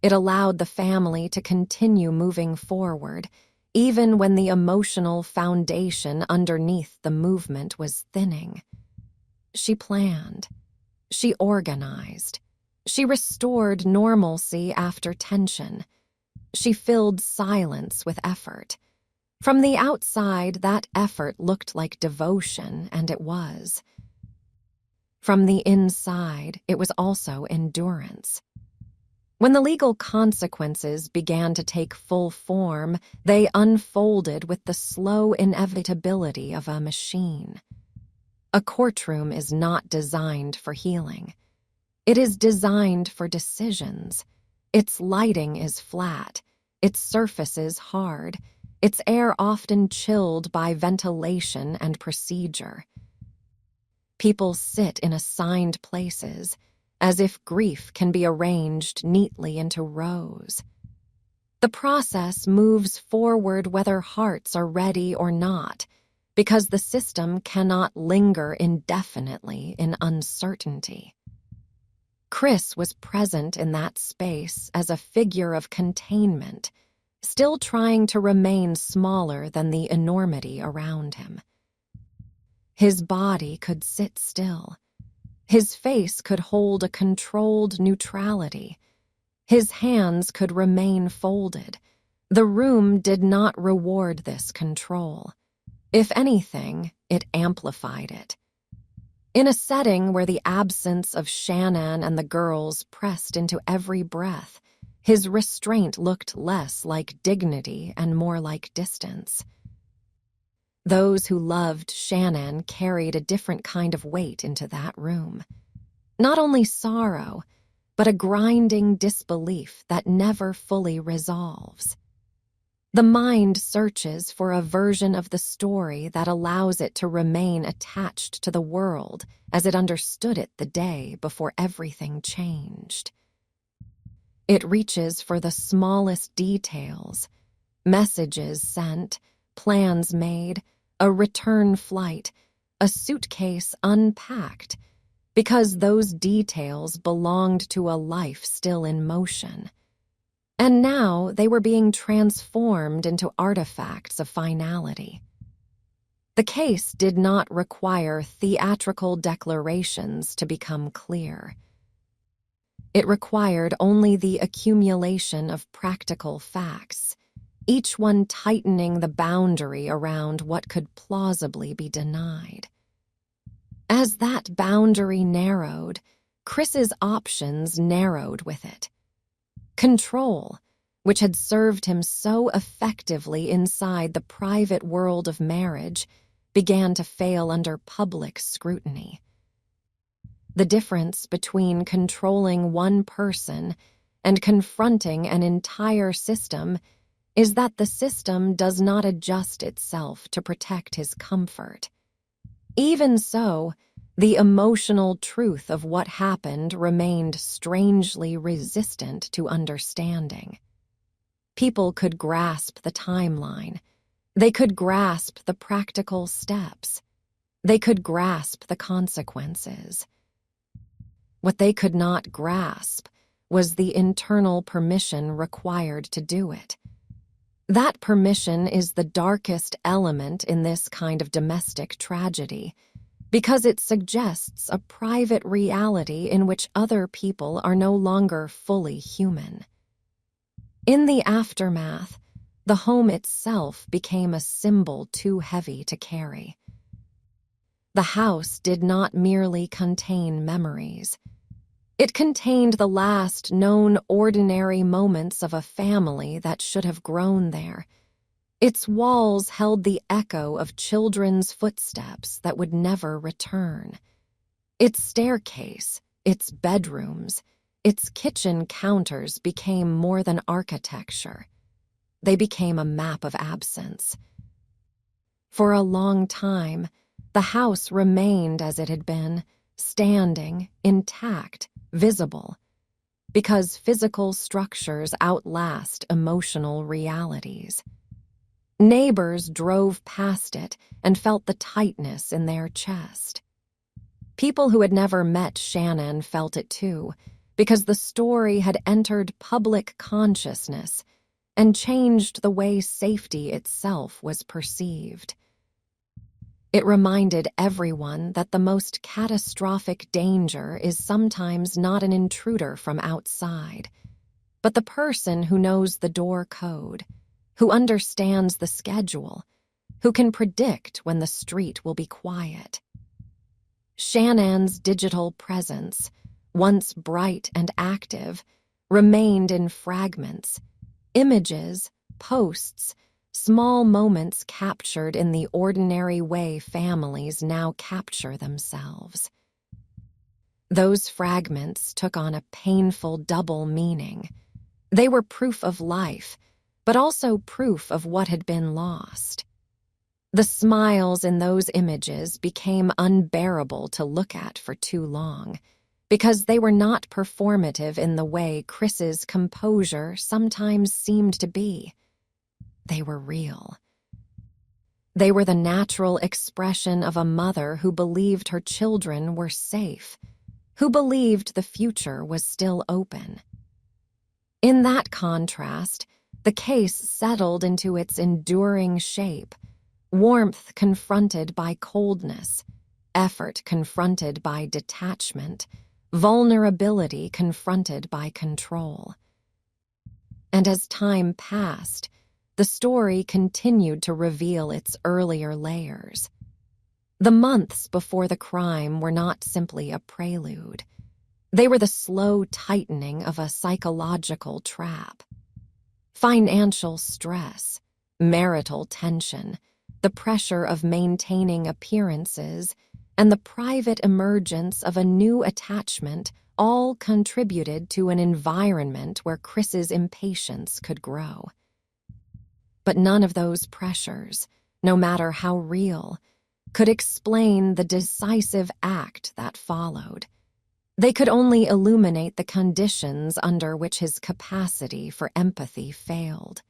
It allowed the family to continue moving forward, even when the emotional foundation underneath the movement was thinning. She planned. She organized. She restored normalcy after tension. She filled silence with effort. From the outside, that effort looked like devotion, and it was. From the inside, it was also endurance. When the legal consequences began to take full form, they unfolded with the slow inevitability of a machine. A courtroom is not designed for healing. It is designed for decisions. Its lighting is flat, its surfaces hard, its air often chilled by ventilation and procedure. People sit in assigned places, as if grief can be arranged neatly into rows. The process moves forward whether hearts are ready or not, because the system cannot linger indefinitely in uncertainty. Chris was present in that space as a figure of containment, still trying to remain smaller than the enormity around him. His body could sit still. His face could hold a controlled neutrality. His hands could remain folded. The room did not reward this control. If anything, it amplified it. In a setting where the absence of Shannon and the girls pressed into every breath, his restraint looked less like dignity and more like distance. Those who loved Shannon carried a different kind of weight into that room. Not only sorrow, but a grinding disbelief that never fully resolves. The mind searches for a version of the story that allows it to remain attached to the world as it understood it the day before everything changed. It reaches for the smallest details, messages sent, plans made, a return flight, a suitcase unpacked, because those details belonged to a life still in motion. And now they were being transformed into artifacts of finality. The case did not require theatrical declarations to become clear. It required only the accumulation of practical facts, each one tightening the boundary around what could plausibly be denied. As that boundary narrowed, Chris's options narrowed with it. Control, which had served him so effectively inside the private world of marriage, began to fail under public scrutiny. The difference between controlling one person and confronting an entire system is that the system does not adjust itself to protect his comfort. Even so, the emotional truth of what happened remained strangely resistant to understanding. People could grasp the timeline. They could grasp the practical steps. They could grasp the consequences. What they could not grasp was the internal permission required to do it. That permission is the darkest element in this kind of domestic tragedy, because it suggests a private reality in which other people are no longer fully human. In the aftermath, the home itself became a symbol too heavy to carry. The house did not merely contain memories. It contained the last known ordinary moments of a family that should have grown there. Its walls held the echo of children's footsteps that would never return. Its staircase, its bedrooms, its kitchen counters became more than architecture. They became a map of absence. For a long time, the house remained as it had been, standing, intact, visible, because physical structures outlast emotional realities. Neighbors drove past it and felt the tightness in their chest. People who had never met Shannon felt it too, because the story had entered public consciousness and changed the way safety itself was perceived. It reminded everyone that the most catastrophic danger is sometimes not an intruder from outside, but the person who knows the door code, who understands the schedule, who can predict when the street will be quiet. Shannon's digital presence, once bright and active, remained in fragments, images, posts, small moments captured in the ordinary way families now capture themselves. Those fragments took on a painful double meaning. They were proof of life, but also proof of what had been lost. The smiles in those images became unbearable to look at for too long, because they were not performative in the way Chris's composure sometimes seemed to be. They were real. They were the natural expression of a mother who believed her children were safe, who believed the future was still open. In that contrast, the case settled into its enduring shape, warmth confronted by coldness, effort confronted by detachment, vulnerability confronted by control. And as time passed, the story continued to reveal its earlier layers. The months before the crime were not simply a prelude. They were the slow tightening of a psychological trap. Financial stress, marital tension, the pressure of maintaining appearances, and the private emergence of a new attachment all contributed to an environment where Chris's impatience could grow. But none of those pressures, no matter how real, could explain the decisive act that followed. They could only illuminate the conditions under which his capacity for empathy failed.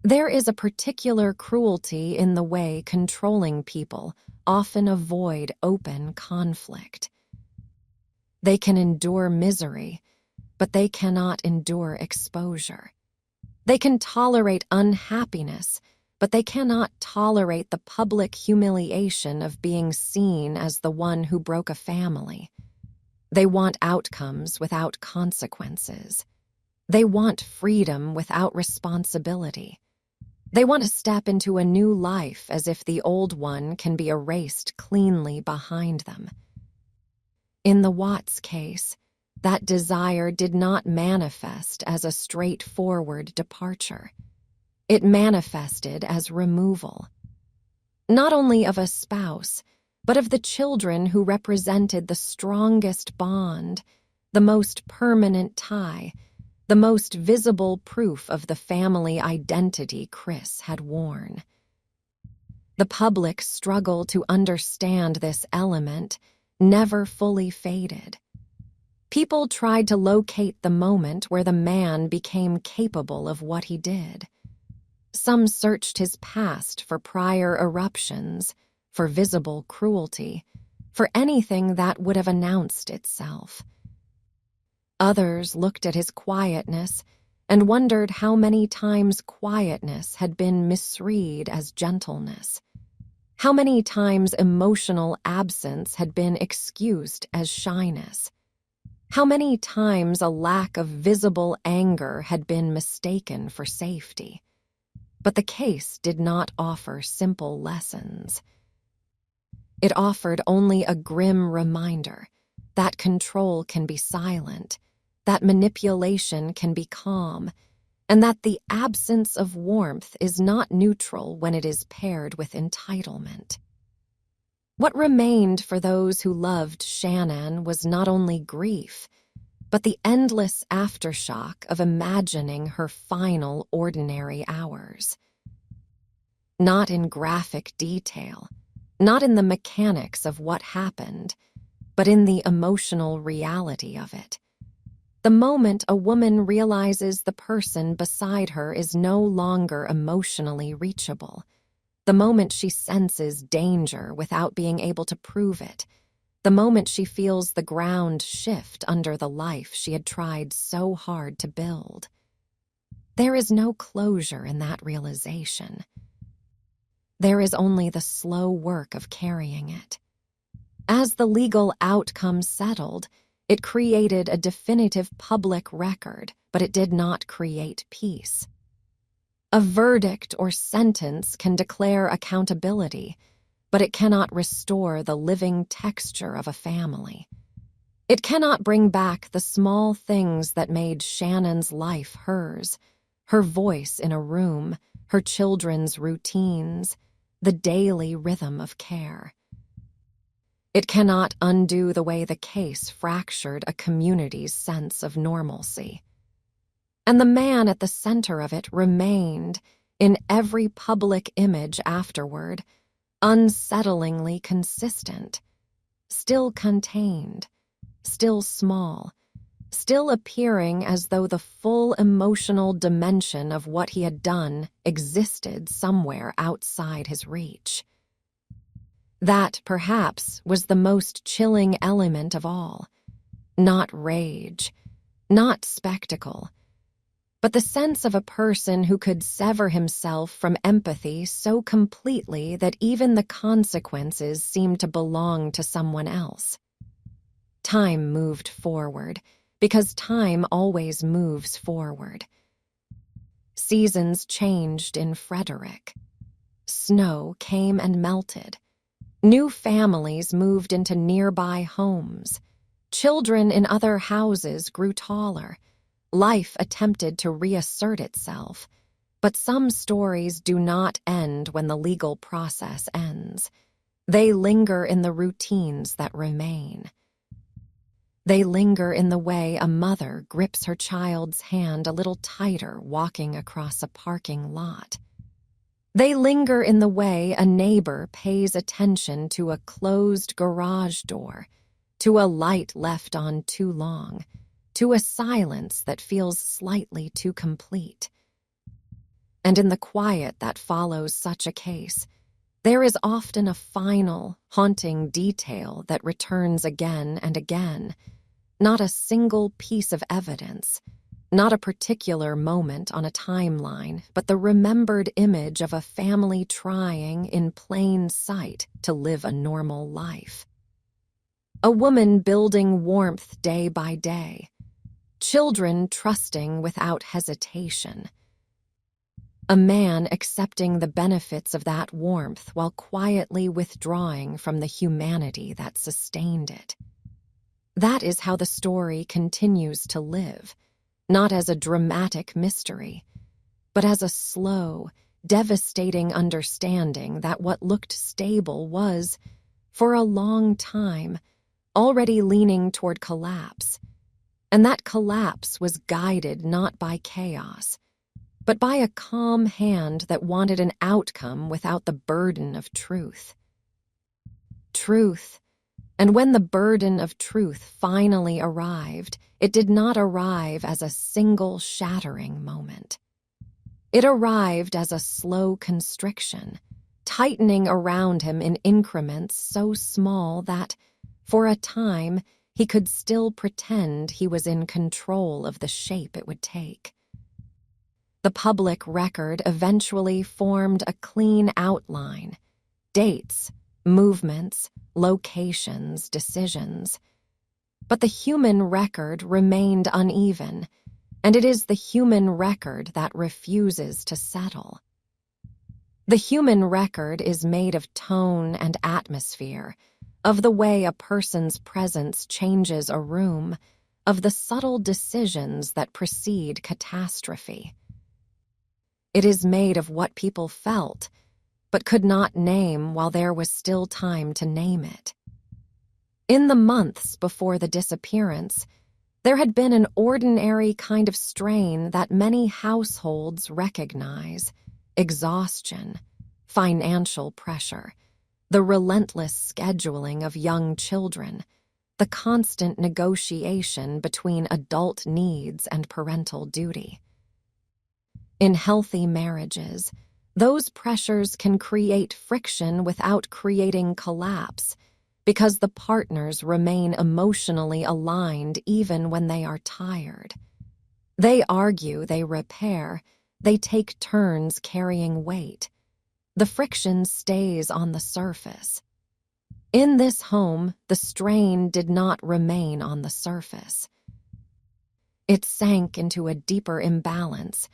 There is a particular cruelty in the way controlling people often avoid open conflict. They can endure misery, but they cannot endure exposure. They can tolerate unhappiness, but they cannot tolerate the public humiliation of being seen as the one who broke a family. They want outcomes without consequences. They want freedom without responsibility. They want to step into a new life as if the old one can be erased cleanly behind them. In the Watts case, that desire did not manifest as a straightforward departure. It manifested as removal. Not only of a spouse, but of the children who represented the strongest bond, the most permanent tie, the most visible proof of the family identity Chris had worn. The public struggle to understand this element never fully faded. People tried to locate the moment where the man became capable of what he did. Some searched his past for prior eruptions, for visible cruelty, for anything that would have announced itself. Others looked at his quietness and wondered how many times quietness had been misread as gentleness, how many times emotional absence had been excused as shyness, how many times a lack of visible anger had been mistaken for safety. But the case did not offer simple lessons. It offered only a grim reminder that control can be silent, that manipulation can be calm, and that the absence of warmth is not neutral when it is paired with entitlement. What remained for those who loved Shannon was not only grief, but the endless aftershock of imagining her final ordinary hours. Not in graphic detail, not in the mechanics of what happened, but in the emotional reality of it. The moment a woman realizes the person beside her is no longer emotionally reachable, the moment she senses danger without being able to prove it, the moment she feels the ground shift under the life she had tried so hard to build. There is no closure in that realization. There is only the slow work of carrying it. As the legal outcome settled, it created a definitive public record, but it did not create peace. A verdict or sentence can declare accountability, but it cannot restore the living texture of a family. It cannot bring back the small things that made Shannon's life hers, her voice in a room, her children's routines, the daily rhythm of care. It cannot undo the way the case fractured a community's sense of normalcy. And the man at the center of it remained, in every public image afterward, unsettlingly consistent, still contained, still small, still appearing as though the full emotional dimension of what he had done existed somewhere outside his reach. That, perhaps, was the most chilling element of all. Not rage, not spectacle, but the sense of a person who could sever himself from empathy so completely that even the consequences seemed to belong to someone else. Time moved forward, because time always moves forward. Seasons changed in Frederick. Snow came and melted. New families moved into nearby homes. Children in other houses grew taller. Life attempted to reassert itself. But some stories do not end when the legal process ends. They linger in the routines that remain. They linger in the way a mother grips her child's hand a little tighter walking across a parking lot. They linger in the way a neighbor pays attention to a closed garage door, to a light left on too long, to a silence that feels slightly too complete. And in the quiet that follows such a case, there is often a final, haunting detail that returns again and again. Not a single piece of evidence, not a particular moment on a timeline, but the remembered image of a family trying, in plain sight, to live a normal life. A woman building warmth day by day. Children trusting without hesitation. A man accepting the benefits of that warmth while quietly withdrawing from the humanity that sustained it. That is how the story continues to live, not as a dramatic mystery, but as a slow, devastating understanding that what looked stable was, for a long time, already leaning toward collapse, and that collapse was guided not by chaos, but by a calm hand that wanted an outcome without the burden of truth. Truth. And when the burden of truth finally arrived, it did not arrive as a single shattering moment. It arrived as a slow constriction, tightening around him in increments so small that, for a time, he could still pretend he was in control of the shape it would take. The public record eventually formed a clean outline, dates, movements, locations, decisions. But the human record remained uneven, and it is the human record that refuses to settle. The human record is made of tone and atmosphere, of the way a person's presence changes a room, of the subtle decisions that precede catastrophe. It is made of what people felt, but could not name while there was still time to name it. In the months before the disappearance, there had been an ordinary kind of strain that many households recognize: exhaustion, financial pressure, the relentless scheduling of young children, the constant negotiation between adult needs and parental duty. In healthy marriages, those pressures can create friction without creating collapse, because the partners remain emotionally aligned even when they are tired. They argue, they repair, they take turns carrying weight. The friction stays on the surface. In this home, the strain did not remain on the surface. It sank into a deeper imbalance,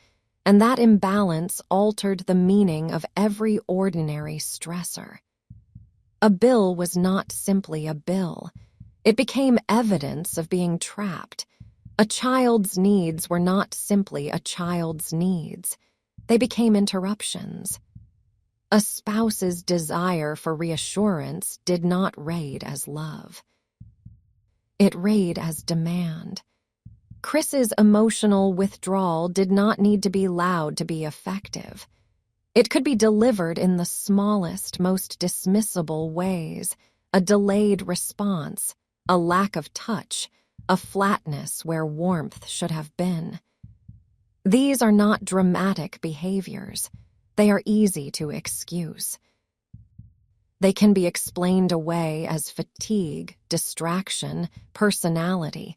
and that imbalance altered the meaning of every ordinary stressor. A bill was not simply a bill. It became evidence of being trapped. A child's needs were not simply a child's needs. They became interruptions. A spouse's desire for reassurance did not raid as love. It raid as demand. Chris's emotional withdrawal did not need to be loud to be effective. It could be delivered in the smallest, most dismissible ways, a delayed response, a lack of touch, a flatness where warmth should have been. These are not dramatic behaviors. They are easy to excuse. They can be explained away as fatigue, distraction, personality.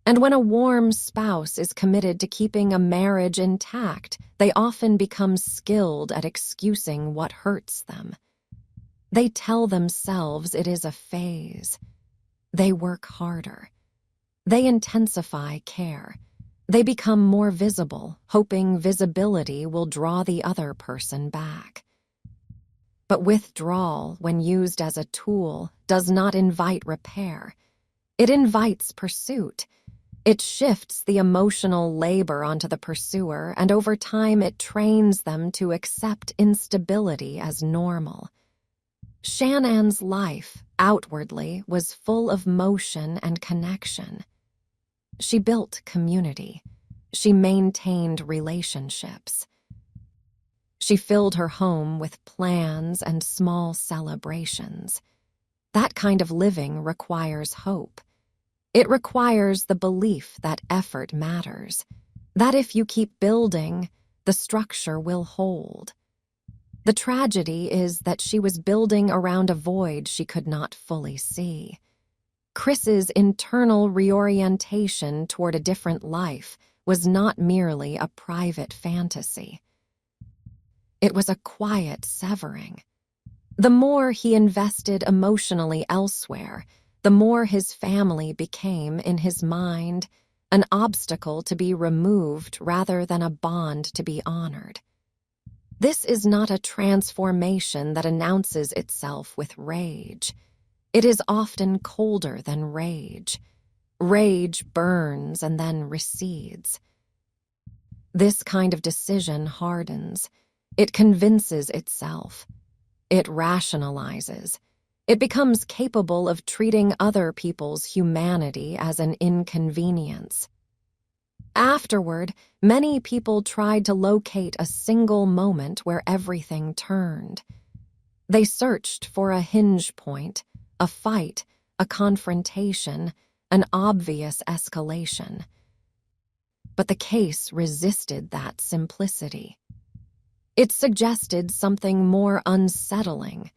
And when a warm spouse is committed to keeping a marriage intact, they often become skilled at excusing what hurts them. They tell themselves it is a phase. They work harder. They intensify care. They become more visible, hoping visibility will draw the other person back. But withdrawal, when used as a tool, does not invite repair. It invites pursuit. It shifts the emotional labor onto the pursuer, and over time it trains them to accept instability as normal. Shannon's life, outwardly, was full of motion and connection. She built community. She maintained relationships. She filled her home with plans and small celebrations. That kind of living requires hope. It requires the belief that effort matters, that if you keep building, the structure will hold. The tragedy is that she was building around a void she could not fully see. Chris's internal reorientation toward a different life was not merely a private fantasy. It was a quiet severing. The more he invested emotionally elsewhere, the more his family became, in his mind, an obstacle to be removed rather than a bond to be honored. This is not a transformation that announces itself with rage. It is often colder than rage. Rage burns and then recedes. This kind of decision hardens. It convinces itself. It rationalizes. It becomes capable of treating other people's humanity as an inconvenience. Afterward, many people tried to locate a single moment where everything turned. They searched for a hinge point, a fight, a confrontation, an obvious escalation. But the case resisted that simplicity. It suggested something more unsettling,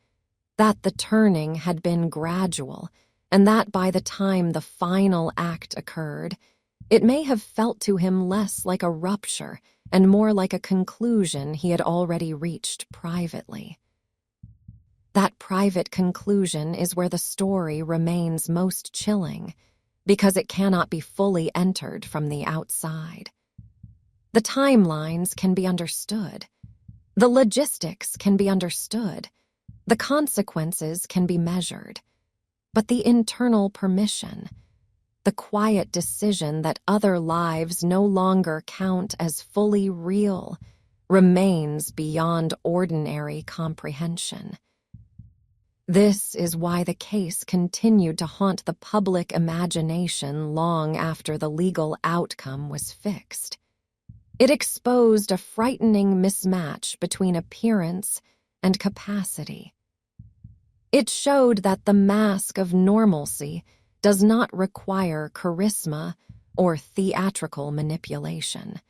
that the turning had been gradual, and that by the time the final act occurred, it may have felt to him less like a rupture and more like a conclusion he had already reached privately. That private conclusion is where the story remains most chilling, because it cannot be fully entered from the outside. The timelines can be understood. The logistics can be understood. The consequences can be measured. But the internal permission, the quiet decision that other lives no longer count as fully real, remains beyond ordinary comprehension. This is why the case continued to haunt the public imagination long after the legal outcome was fixed. It exposed a frightening mismatch between appearance and capacity. It showed that the mask of normalcy does not require charisma or theatrical manipulation.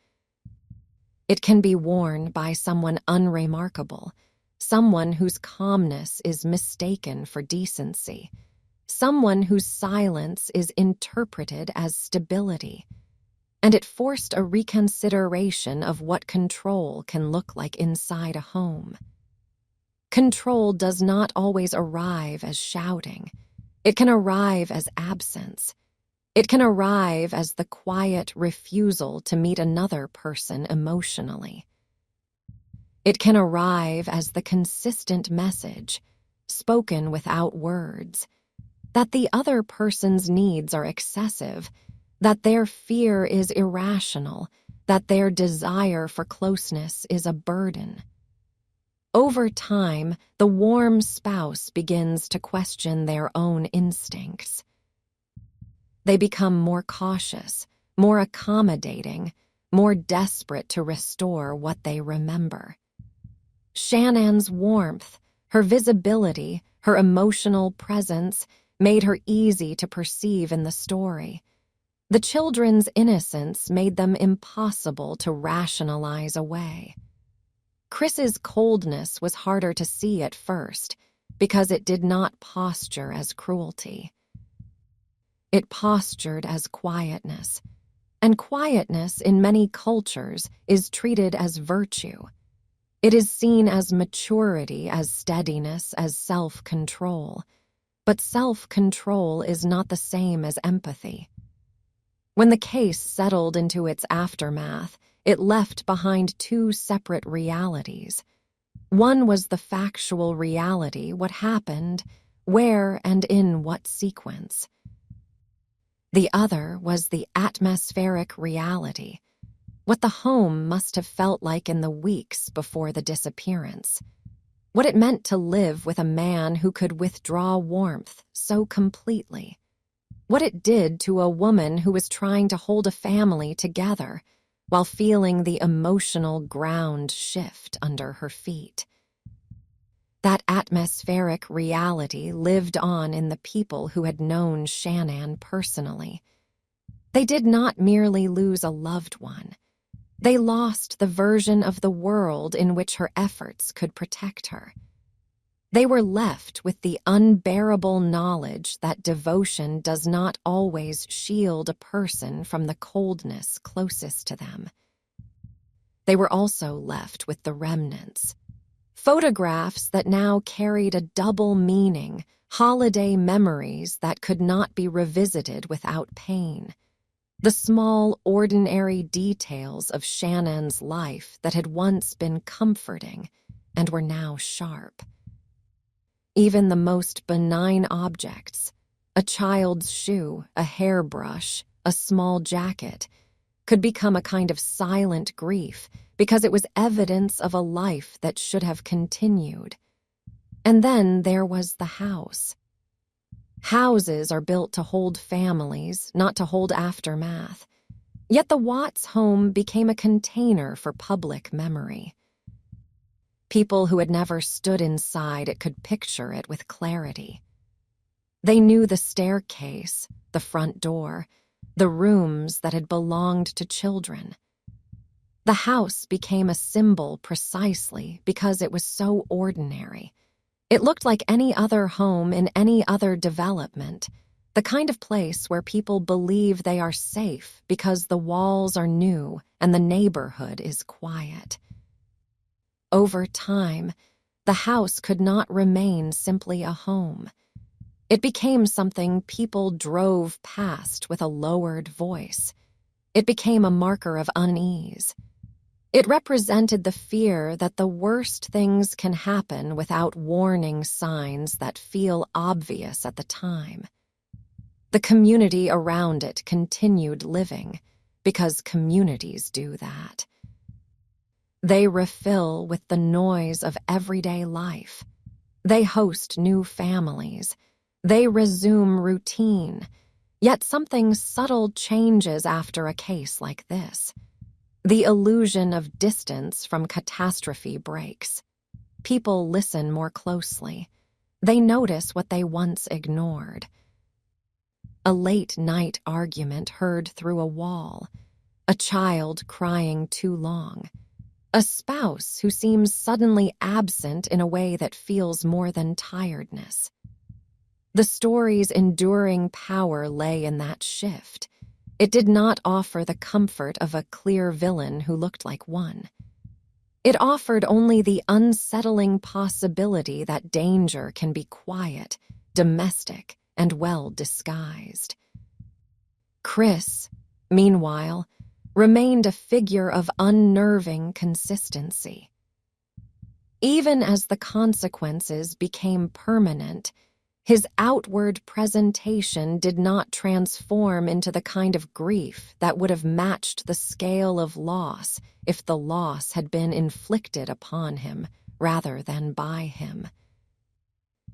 It can be worn by someone unremarkable, someone whose calmness is mistaken for decency, someone whose silence is interpreted as stability. And it forced a reconsideration of what control can look like inside a home. Control does not always arrive as shouting. It can arrive as absence. It can arrive as the quiet refusal to meet another person emotionally. It can arrive as the consistent message, spoken without words, that the other person's needs are excessive, that their fear is irrational, that their desire for closeness is a burden. Over time, the warm spouse begins to question their own instincts. They become more cautious, more accommodating, more desperate to restore what they remember. Shannon's warmth, her visibility, her emotional presence made her easy to perceive in the story. The children's innocence made them impossible to rationalize away. Chris's coldness was harder to see at first because it did not posture as cruelty. It postured as quietness, and quietness in many cultures is treated as virtue. It is seen as maturity, as steadiness, as self-control. But self-control is not the same as empathy. When the case settled into its aftermath, it left behind two separate realities. One was the factual reality, what happened, where and in what sequence. The other was the atmospheric reality, what the home must have felt like in the weeks before the disappearance. What it meant to live with a man who could withdraw warmth so completely. What it did to a woman who was trying to hold a family together while feeling the emotional ground shift under her feet. That atmospheric reality lived on in the people who had known Shannon personally. They did not merely lose a loved one. They lost the version of the world in which her efforts could protect her. They were left with the unbearable knowledge that devotion does not always shield a person from the coldness closest to them. They were also left with the remnants. Photographs that now carried a double meaning, holiday memories that could not be revisited without pain. The small, ordinary details of Shannon's life that had once been comforting and were now sharp. Even the most benign objects, a child's shoe, a hairbrush, a small jacket, could become a kind of silent grief because it was evidence of a life that should have continued. And then there was the house. Houses are built to hold families, not to hold aftermath. Yet the Watts home became a container for public memory. People who had never stood inside it could picture it with clarity. They knew the staircase, the front door, the rooms that had belonged to children. The house became a symbol precisely because it was so ordinary. It looked like any other home in any other development, the kind of place where people believe they are safe because the walls are new and the neighborhood is quiet. Over time, the house could not remain simply a home. It became something people drove past with a lowered voice. It became a marker of unease. It represented the fear that the worst things can happen without warning signs that feel obvious at the time. The community around it continued living, because communities do that. They refill with the noise of everyday life. They host new families. They resume routine. Yet something subtle changes after a case like this. The illusion of distance from catastrophe breaks. People listen more closely. They notice what they once ignored. A late-night argument heard through a wall. A child crying too long. A spouse who seems suddenly absent in a way that feels more than tiredness. The story's enduring power lay in that shift. It did not offer the comfort of a clear villain who looked like one. It offered only the unsettling possibility that danger can be quiet, domestic, and well disguised. Chris, meanwhile, remained a figure of unnerving consistency. Even as the consequences became permanent, his outward presentation did not transform into the kind of grief that would have matched the scale of loss if the loss had been inflicted upon him rather than by him.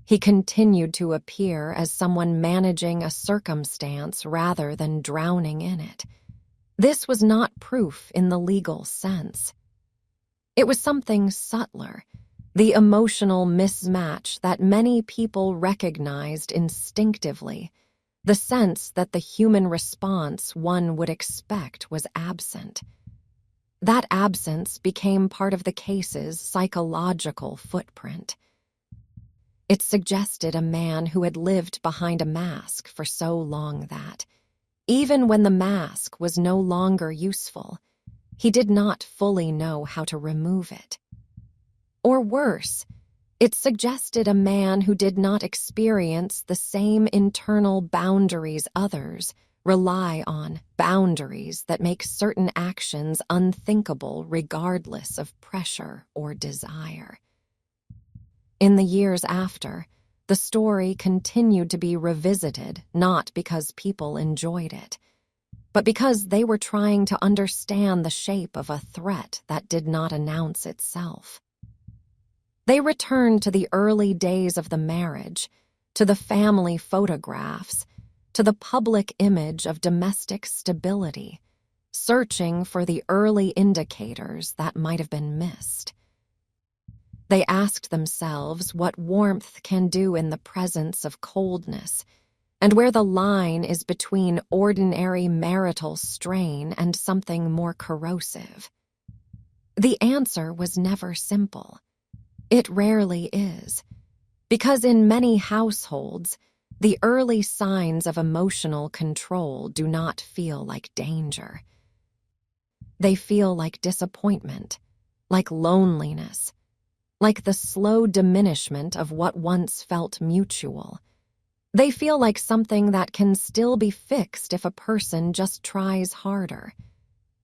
He continued to appear as someone managing a circumstance rather than drowning in it. This was not proof in the legal sense. It was something subtler, the emotional mismatch that many people recognized instinctively, the sense that the human response one would expect was absent. That absence became part of the case's psychological footprint. It suggested a man who had lived behind a mask for so long that, even when the mask was no longer useful, he did not fully know how to remove it. Or worse, it suggested a man who did not experience the same internal boundaries others rely on, boundaries that make certain actions unthinkable regardless of pressure or desire. In the years after, the story continued to be revisited not because people enjoyed it, but because they were trying to understand the shape of a threat that did not announce itself. They returned to the early days of the marriage, to the family photographs, to the public image of domestic stability, searching for the early indicators that might have been missed. They asked themselves what warmth can do in the presence of coldness, and where the line is between ordinary marital strain and something more corrosive. The answer was never simple. It rarely is, because in many households, the early signs of emotional control do not feel like danger. They feel like disappointment, like loneliness, like the slow diminishment of what once felt mutual. They feel like something that can still be fixed if a person just tries harder.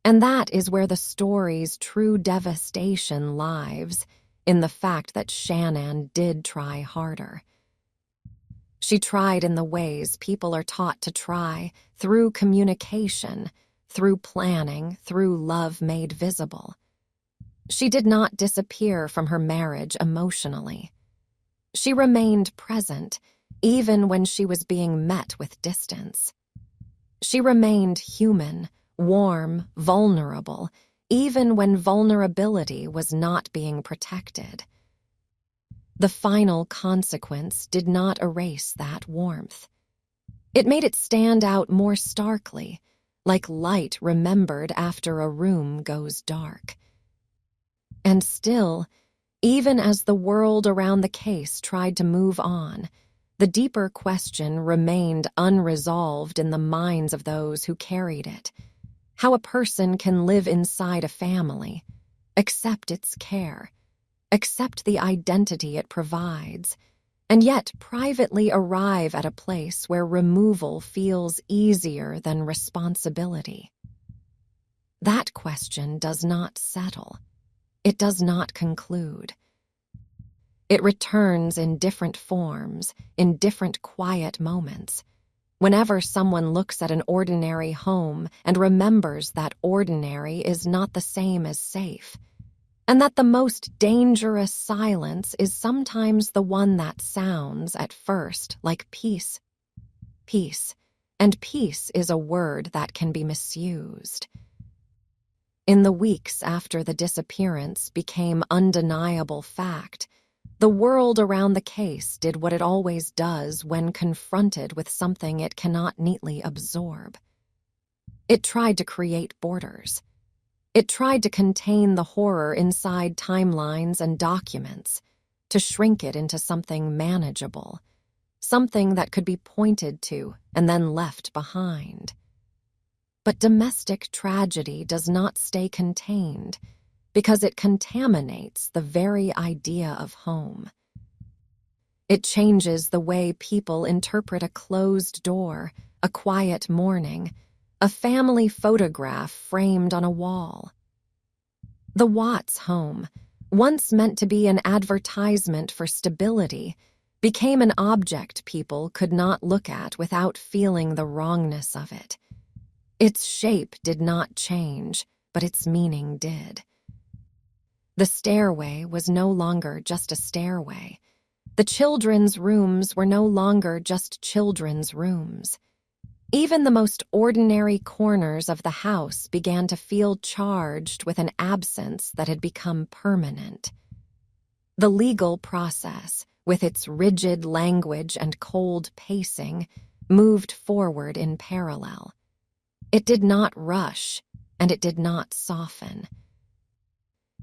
And that is where the story's true devastation lies, in the fact that Shannon did try harder. She tried in the ways people are taught to try, through communication, through planning, through love made visible. She did not disappear from her marriage emotionally. She remained present, even when she was being met with distance. She remained human, warm, vulnerable, even when vulnerability was not being protected. The final consequence did not erase that warmth. It made it stand out more starkly, like light remembered after a room goes dark. And still, even as the world around the case tried to move on, the deeper question remained unresolved in the minds of those who carried it. How a person can live inside a family, accept its care, accept the identity it provides, and yet privately arrive at a place where removal feels easier than responsibility. That question does not settle. It does not conclude. It returns in different forms, in different quiet moments, whenever someone looks at an ordinary home and remembers that ordinary is not the same as safe, and that the most dangerous silence is sometimes the one that sounds, at first, like peace. Peace, and peace is a word that can be misused. In the weeks after the disappearance became undeniable fact, the world around the case did what it always does when confronted with something it cannot neatly absorb. It tried to create borders. It tried to contain the horror inside timelines and documents, to shrink it into something manageable, something that could be pointed to and then left behind. But domestic tragedy does not stay contained because it contaminates the very idea of home. It changes the way people interpret a closed door, a quiet morning, a family photograph framed on a wall. The Watts home, once meant to be an advertisement for stability, became an object people could not look at without feeling the wrongness of it. Its shape did not change, but its meaning did. The stairway was no longer just a stairway. The children's rooms were no longer just children's rooms. Even the most ordinary corners of the house began to feel charged with an absence that had become permanent. The legal process, with its rigid language and cold pacing, moved forward in parallel. It did not rush, and it did not soften.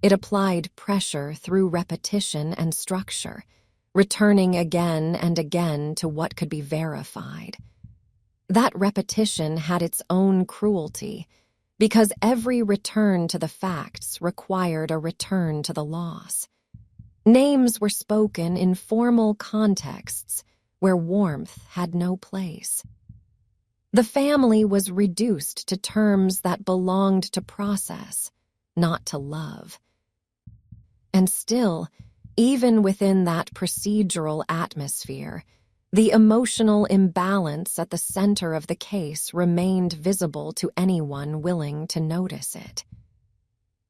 It applied pressure through repetition and structure, returning again and again to what could be verified. That repetition had its own cruelty, because every return to the facts required a return to the loss. Names were spoken in formal contexts where warmth had no place. The family was reduced to terms that belonged to process, not to love. And still, even within that procedural atmosphere, the emotional imbalance at the center of the case remained visible to anyone willing to notice it.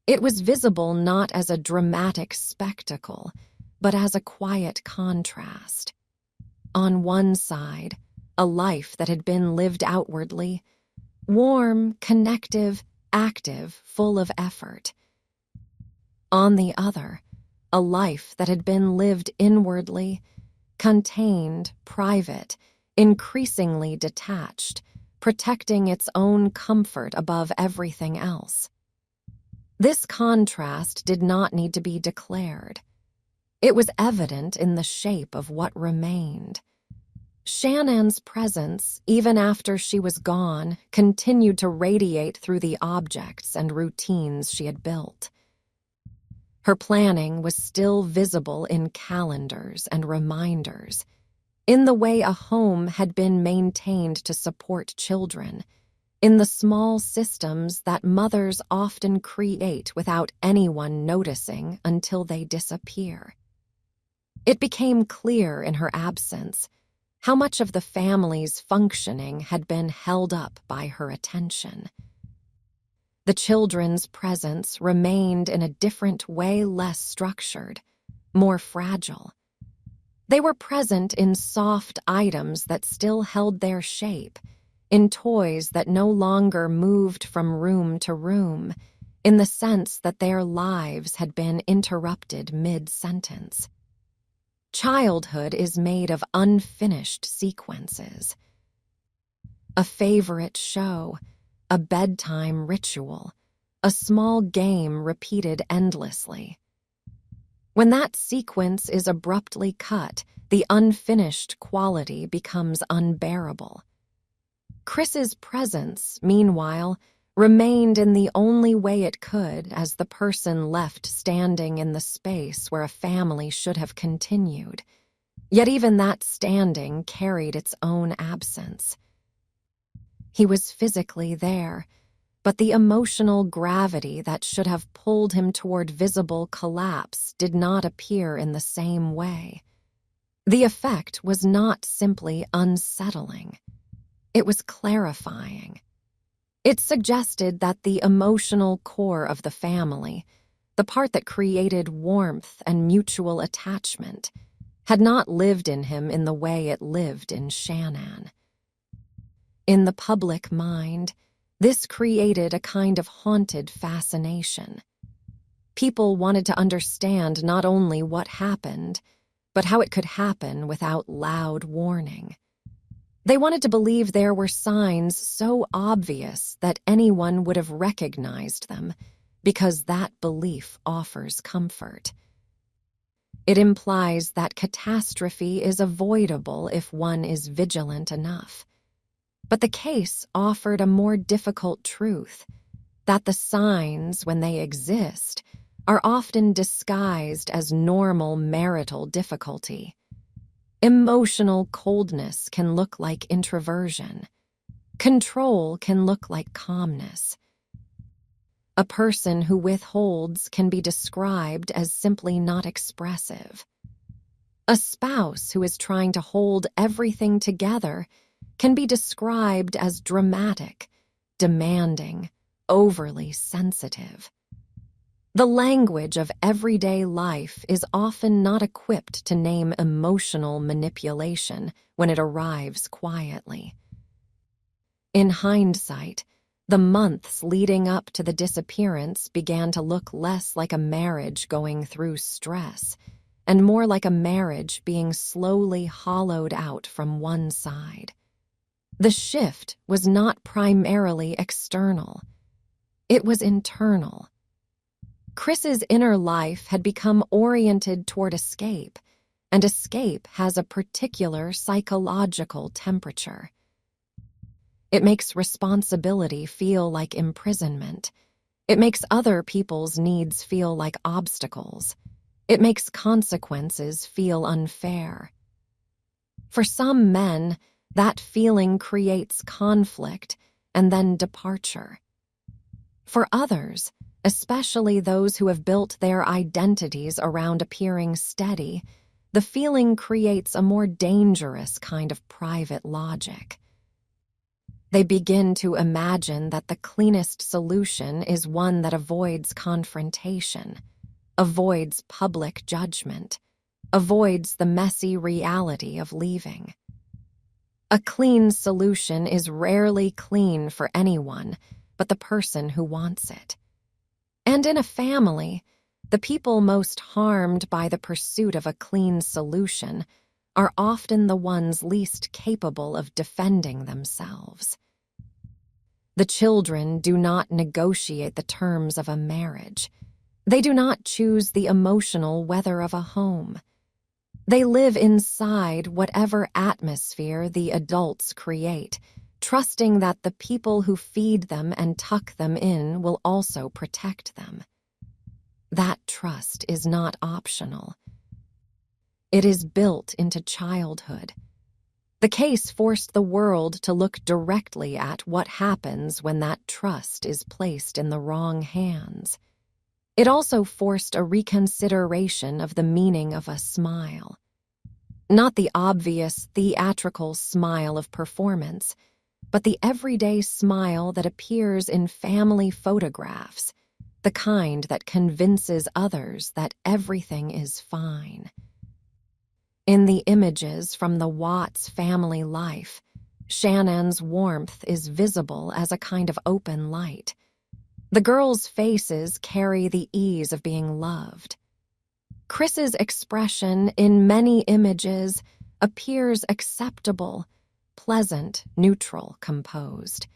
It was visible not as a dramatic spectacle, but as a quiet contrast. On one side, a life that had been lived outwardly, warm, connective, active, full of effort. On the other, a life that had been lived inwardly, contained, private, increasingly detached, protecting its own comfort above everything else. This contrast did not need to be declared. It was evident in the shape of what remained. Shannon's presence, even after she was gone, continued to radiate through the objects and routines she had built. Her planning was still visible in calendars and reminders, in the way a home had been maintained to support children, in the small systems that mothers often create without anyone noticing until they disappear. It became clear in her absence how much of the family's functioning had been held up by her attention. The children's presence remained in a different way less structured, more fragile. They were present in soft items that still held their shape, in toys that no longer moved from room to room, in the sense that their lives had been interrupted mid-sentence. Childhood is made of unfinished sequences. A favorite show, a bedtime ritual, a small game repeated endlessly. When that sequence is abruptly cut, the unfinished quality becomes unbearable. Chris's presence, meanwhile, remained in the only way it could as the person left standing in the space where a family should have continued. Yet even that standing carried its own absence. He was physically there, but the emotional gravity that should have pulled him toward visible collapse did not appear in the same way. The effect was not simply unsettling. It was clarifying. It suggested that the emotional core of the family, the part that created warmth and mutual attachment, had not lived in him in the way it lived in Shannon. In the public mind, this created a kind of haunted fascination. People wanted to understand not only what happened, but how it could happen without loud warning. They wanted to believe there were signs so obvious that anyone would have recognized them, because that belief offers comfort. It implies that catastrophe is avoidable if one is vigilant enough. But the case offered a more difficult truth, that the signs, when they exist, are often disguised as normal marital difficulty. Emotional coldness can look like introversion. Control can look like calmness. A person who withholds can be described as simply not expressive. A spouse who is trying to hold everything together can be described as dramatic, demanding, overly sensitive. The language of everyday life is often not equipped to name emotional manipulation when it arrives quietly. In hindsight, the months leading up to the disappearance began to look less like a marriage going through stress and more like a marriage being slowly hollowed out from one side. The shift was not primarily external. It was internal. Chris's inner life had become oriented toward escape, and escape has a particular psychological temperature. It makes responsibility feel like imprisonment. It makes other people's needs feel like obstacles. It makes consequences feel unfair. For some men, that feeling creates conflict and then departure. For others, especially those who have built their identities around appearing steady, the feeling creates a more dangerous kind of private logic. They begin to imagine that the cleanest solution is one that avoids confrontation, avoids public judgment, avoids the messy reality of leaving. A clean solution is rarely clean for anyone but the person who wants it. And in a family, the people most harmed by the pursuit of a clean solution are often the ones least capable of defending themselves. The children do not negotiate the terms of a marriage. They do not choose the emotional weather of a home. They live inside whatever atmosphere the adults create, trusting that the people who feed them and tuck them in will also protect them. That trust is not optional. It is built into childhood. The case forced the world to look directly at what happens when that trust is placed in the wrong hands. It also forced a reconsideration of the meaning of a smile. Not the obvious theatrical smile of performance, but the everyday smile that appears in family photographs, the kind that convinces others that everything is fine. In the images from the Watts family life, Shannon's warmth is visible as a kind of open light. The girls' faces carry the ease of being loved. Chris's expression in many images appears acceptable, pleasant, neutral, composed.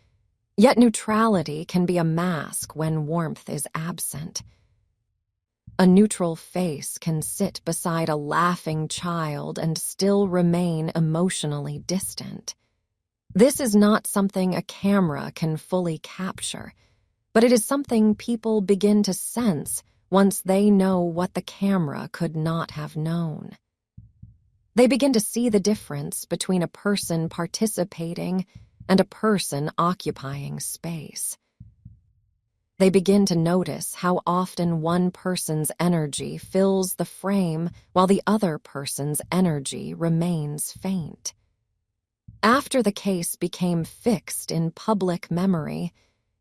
Yet neutrality can be a mask when warmth is absent. A neutral face can sit beside a laughing child and still remain emotionally distant. This is not something a camera can fully capture, but it is something people begin to sense once they know what the camera could not have known. They begin to see the difference between a person participating and a person occupying space. They begin to notice how often one person's energy fills the frame while the other person's energy remains faint. After the case became fixed in public memory,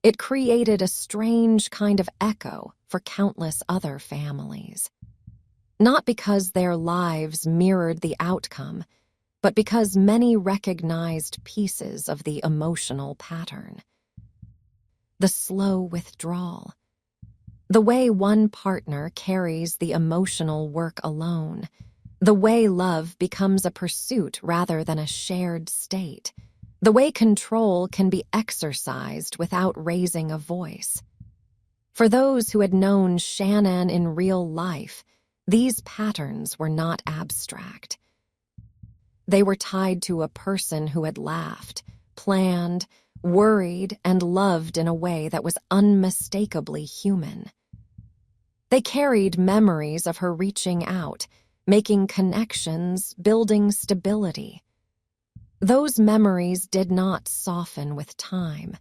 it created a strange kind of echo for countless other families. Not because their lives mirrored the outcome, but because many recognized pieces of the emotional pattern. The slow withdrawal. The way one partner carries the emotional work alone. The way love becomes a pursuit rather than a shared state. The way control can be exercised without raising a voice. For those who had known Shannon in real life, these patterns were not abstract. They were tied to a person who had laughed, planned, worried, and loved in a way that was unmistakably human. They carried memories of her reaching out, making connections, building stability. Those memories did not soften with time.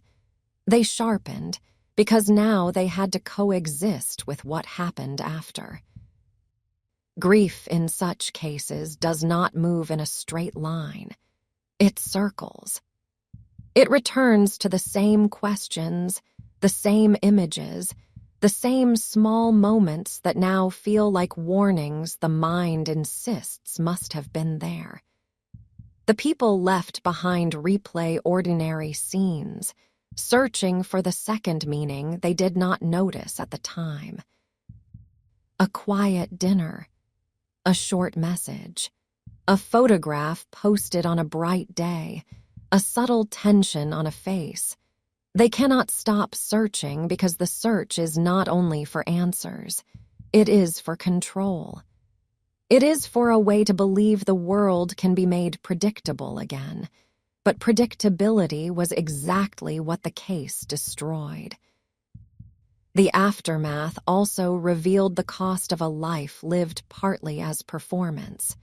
They sharpened because now they had to coexist with what happened after. Grief in such cases does not move in a straight line. It circles. It returns to the same questions, the same images, the same small moments that now feel like warnings the mind insists must have been there. The people left behind replay ordinary scenes, searching for the second meaning they did not notice at the time. A quiet dinner, a short message, a photograph posted on a bright day, a subtle tension on a face. They cannot stop searching because the search is not only for answers, it is for control. It is for a way to believe the world can be made predictable again, but predictability was exactly what the case destroyed. The aftermath also revealed the cost of a life lived partly as performance.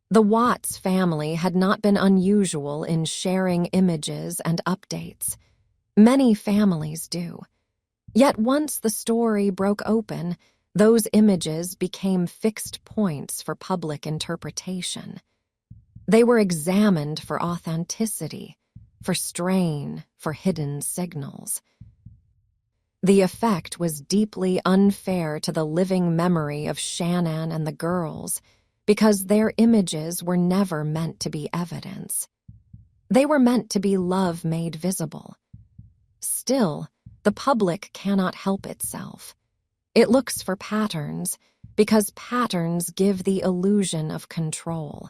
The Watts family had not been unusual in sharing images and updates. Many families do. Yet once the story broke open, those images became fixed points for public interpretation. They were examined for authenticity, for strain, for hidden signals. The effect was deeply unfair to the living memory of Shannon and the girls because their images were never meant to be evidence. They were meant to be love made visible. Still, the public cannot help itself. It looks for patterns because patterns give the illusion of control.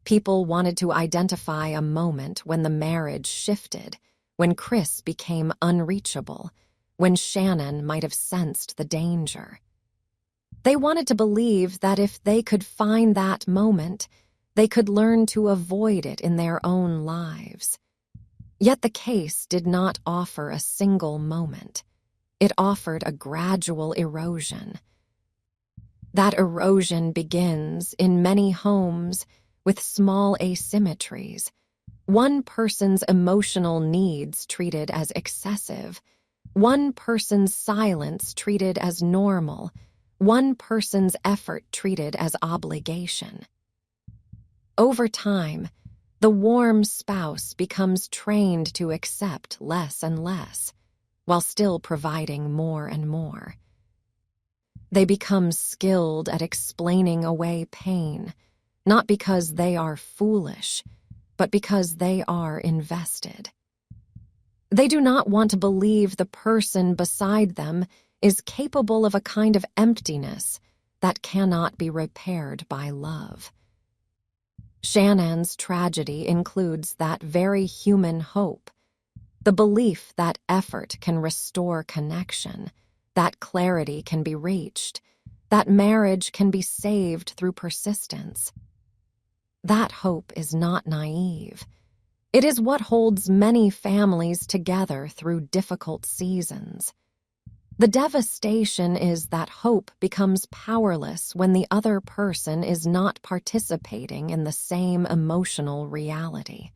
People wanted to identify a moment when the marriage shifted, when Chris became unreachable, when Shannon might have sensed the danger. They wanted to believe that if they could find that moment, they could learn to avoid it in their own lives. Yet the case did not offer a single moment. It offered a gradual erosion. That erosion begins in many homes with small asymmetries. One person's emotional needs treated as excessive, one person's silence treated as normal, one person's effort treated as obligation. Over time, the warm spouse becomes trained to accept less and less, while still providing more and more. They become skilled at explaining away pain, not because they are foolish, but because they are invested. They do not want to believe the person beside them is capable of a kind of emptiness that cannot be repaired by love. Shannon's tragedy includes that very human hope, the belief that effort can restore connection, that clarity can be reached, that marriage can be saved through persistence. That hope is not naive. It is what holds many families together through difficult seasons. The devastation is that hope becomes powerless when the other person is not participating in the same emotional reality.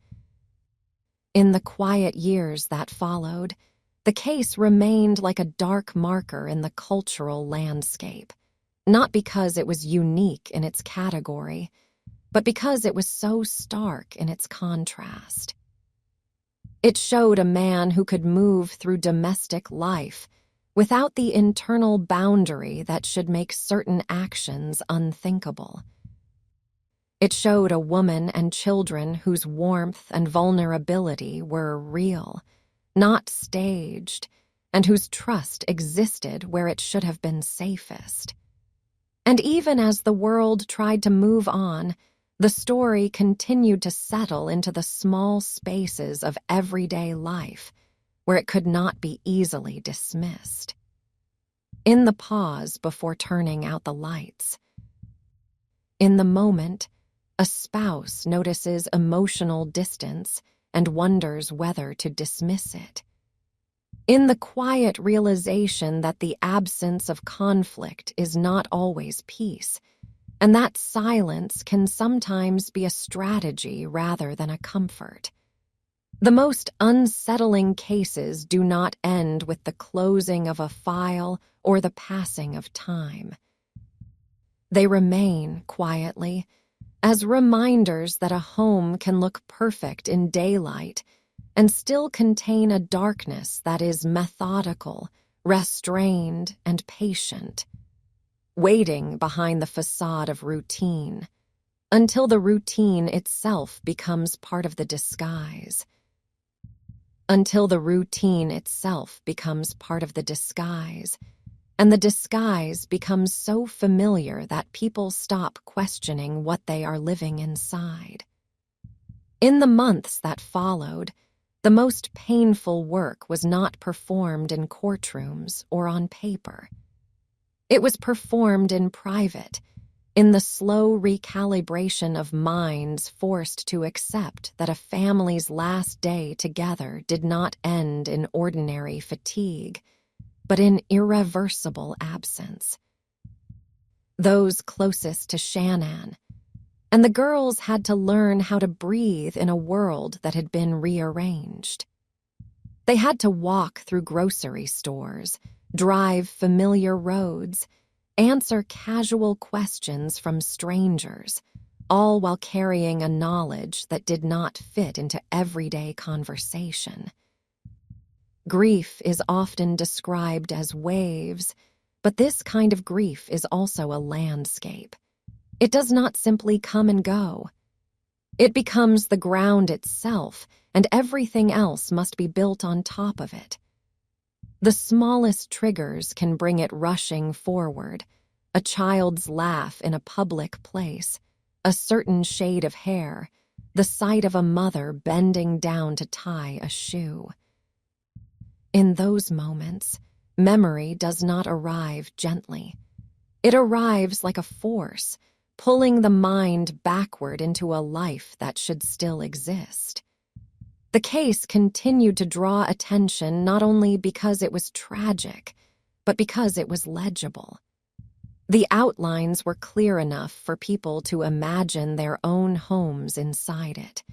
In the quiet years that followed, the case remained like a dark marker in the cultural landscape, not because it was unique in its category, but because it was so stark in its contrast. It showed a man who could move through domestic life without the internal boundary that should make certain actions unthinkable. It showed a woman and children whose warmth and vulnerability were real, not staged, and whose trust existed where it should have been safest. And even as the world tried to move on, the story continued to settle into the small spaces of everyday life, where it could not be easily dismissed. In the pause before turning out the lights. In the moment, a spouse notices emotional distance and wonders whether to dismiss it. In the quiet realization that the absence of conflict is not always peace, and that silence can sometimes be a strategy rather than a comfort. The most unsettling cases do not end with the closing of a file or the passing of time. They remain quietly as reminders that a home can look perfect in daylight and still contain a darkness that is methodical, restrained, and patient, waiting behind the facade of routine, until the routine itself becomes part of the disguise. Until the routine itself becomes part of the disguise, and the disguise becomes so familiar that people stop questioning what they are living inside. In the months that followed, the most painful work was not performed in courtrooms or on paper. It was performed in private, in the slow recalibration of minds forced to accept that a family's last day together did not end in ordinary fatigue, but in irreversible absence. Those closest to Shannon, and the girls had to learn how to breathe in a world that had been rearranged. They had to walk through grocery stores, drive familiar roads, answer casual questions from strangers, all while carrying a knowledge that did not fit into everyday conversation. Grief is often described as waves, but this kind of grief is also a landscape. It does not simply come and go. It becomes the ground itself, and everything else must be built on top of it. The smallest triggers can bring it rushing forward: a child's laugh in a public place, a certain shade of hair, the sight of a mother bending down to tie a shoe. In those moments, memory does not arrive gently. It arrives like a force, pulling the mind backward into a life that should still exist. The case continued to draw attention not only because it was tragic, but because it was legible. The outlines were clear enough for people to imagine their own homes inside it.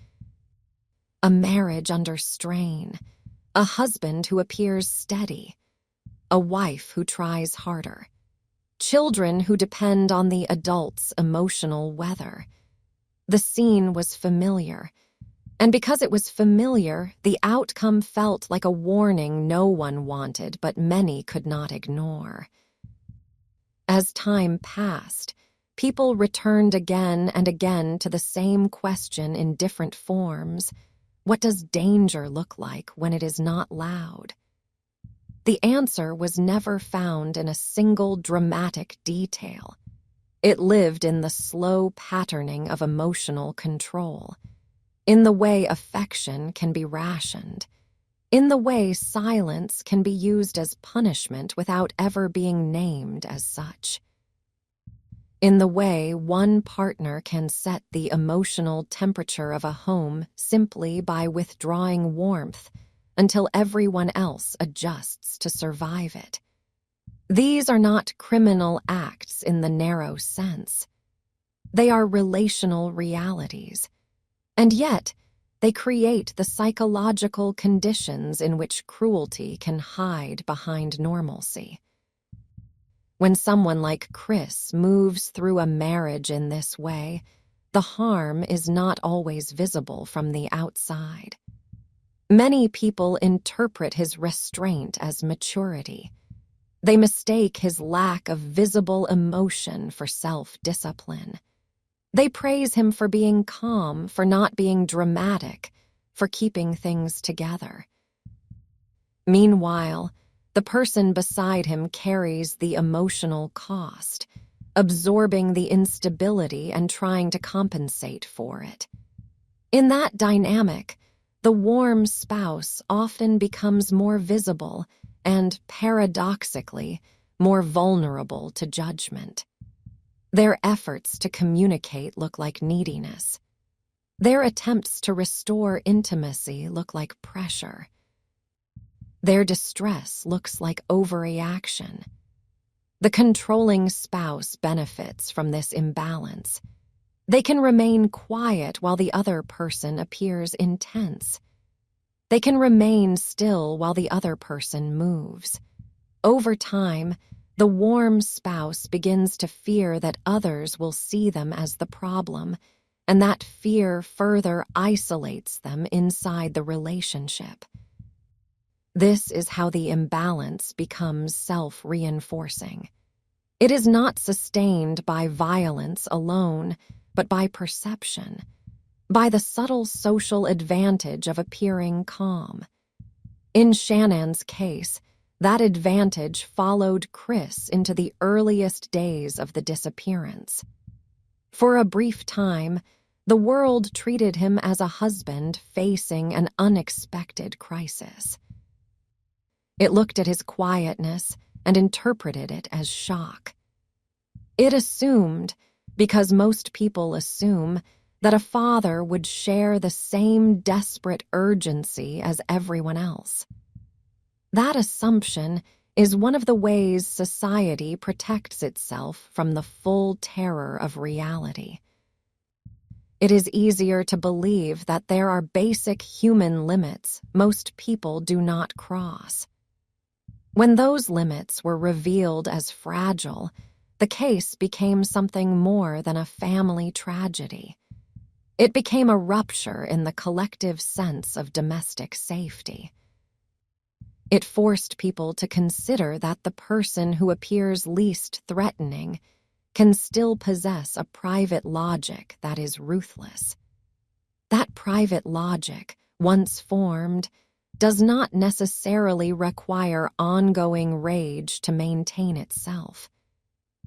A marriage under strain, a husband who appears steady, a wife who tries harder, children who depend on the adult's emotional weather. The scene was familiar, and because it was familiar, the outcome felt like a warning no one wanted but many could not ignore. As time passed, people returned again and again to the same question in different forms: what does danger look like when it is not loud? The answer was never found in a single dramatic detail. It lived in the slow patterning of emotional control, in the way affection can be rationed, in the way silence can be used as punishment without ever being named as such, in the way one partner can set the emotional temperature of a home simply by withdrawing warmth until everyone else adjusts to survive it. These are not criminal acts in the narrow sense. They are relational realities, and yet they create the psychological conditions in which cruelty can hide behind normalcy. When someone like Chris moves through a marriage in this way, the harm is not always visible from the outside. Many people interpret his restraint as maturity. They mistake his lack of visible emotion for self-discipline. They praise him for being calm, for not being dramatic, for keeping things together. Meanwhile, the person beside him carries the emotional cost, absorbing the instability and trying to compensate for it. In that dynamic, the warm spouse often becomes more visible and, paradoxically, more vulnerable to judgment. Their efforts to communicate look like neediness. Their attempts to restore intimacy look like pressure. Their distress looks like overreaction. The controlling spouse benefits from this imbalance. They can remain quiet while the other person appears intense. They can remain still while the other person moves. Over time, the warm spouse begins to fear that others will see them as the problem, and that fear further isolates them inside the relationship. This is how the imbalance becomes self-reinforcing. It is not sustained by violence alone, but by perception, by the subtle social advantage of appearing calm. In Shannon's case, that advantage followed Chris into the earliest days of the disappearance. For a brief time, the world treated him as a husband facing an unexpected crisis. It looked at his quietness and interpreted it as shock. It assumed, because most people assume, that a father would share the same desperate urgency as everyone else. That assumption is one of the ways society protects itself from the full terror of reality. It is easier to believe that there are basic human limits most people do not cross. When those limits were revealed as fragile, the case became something more than a family tragedy. It became a rupture in the collective sense of domestic safety. It forced people to consider that the person who appears least threatening can still possess a private logic that is ruthless. That private logic, once formed, does not necessarily require ongoing rage to maintain itself.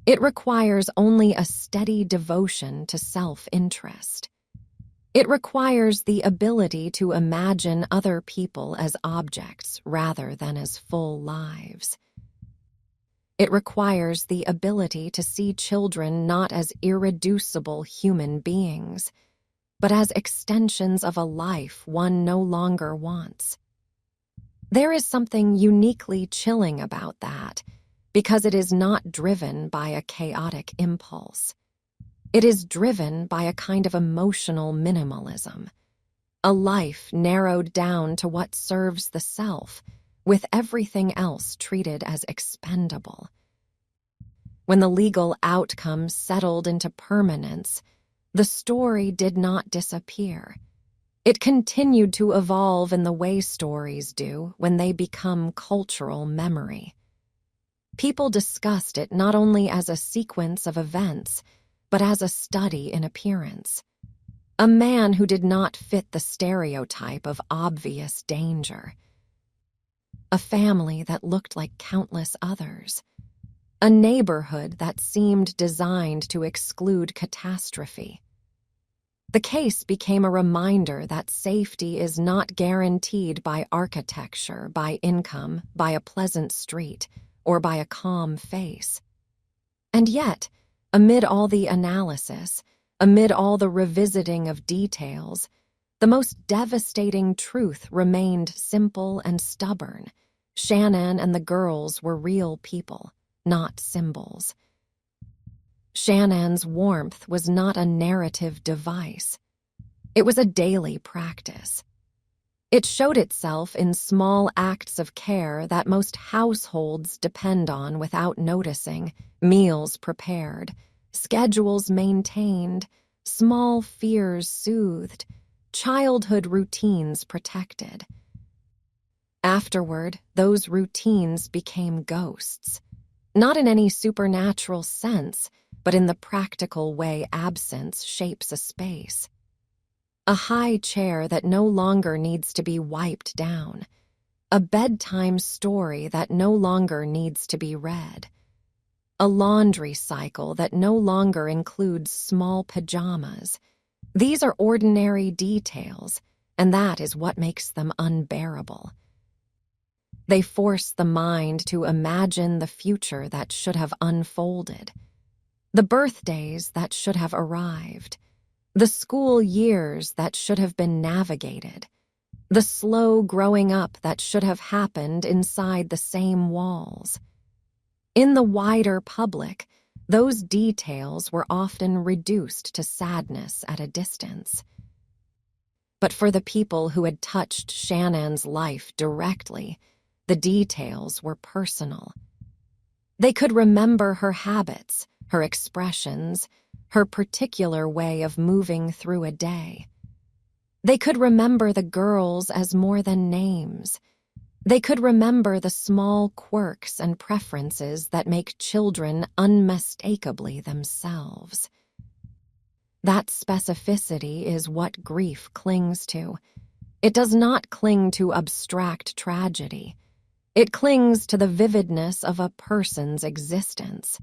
It requires only a steady devotion to self-interest. It requires the ability to imagine other people as objects rather than as full lives. It requires the ability to see children not as irreducible human beings, but as extensions of a life one no longer wants. There is something uniquely chilling about that, because it is not driven by a chaotic impulse. It is driven by a kind of emotional minimalism, a life narrowed down to what serves the self, with everything else treated as expendable. When the legal outcome settled into permanence, the story did not disappear. It continued to evolve in the way stories do when they become cultural memory. People discussed it not only as a sequence of events, but as a study in appearance. A man who did not fit the stereotype of obvious danger. A family that looked like countless others. A neighborhood that seemed designed to exclude catastrophe. The case became a reminder that safety is not guaranteed by architecture, by income, by a pleasant street, or by a calm face. And yet, amid all the analysis, amid all the revisiting of details, the most devastating truth remained simple and stubborn. Shannon and the girls were real people, not symbols. Shannon's warmth was not a narrative device. It was a daily practice. It showed itself in small acts of care that most households depend on without noticing: meals prepared, schedules maintained, small fears soothed, childhood routines protected. Afterward, those routines became ghosts, not in any supernatural sense, but in the practical way absence shapes a space. A high chair that no longer needs to be wiped down. A bedtime story that no longer needs to be read. A laundry cycle that no longer includes small pajamas. These are ordinary details, and that is what makes them unbearable. They force the mind to imagine the future that should have unfolded, the birthdays that should have arrived, the school years that should have been navigated, the slow growing up that should have happened inside the same walls. In the wider public, those details were often reduced to sadness at a distance. But for the people who had touched Shannon's life directly, the details were personal. They could remember her habits, her expressions, her particular way of moving through a day. They could remember the girls as more than names. They could remember the small quirks and preferences that make children unmistakably themselves. That specificity is what grief clings to. It does not cling to abstract tragedy. It clings to the vividness of a person's existence.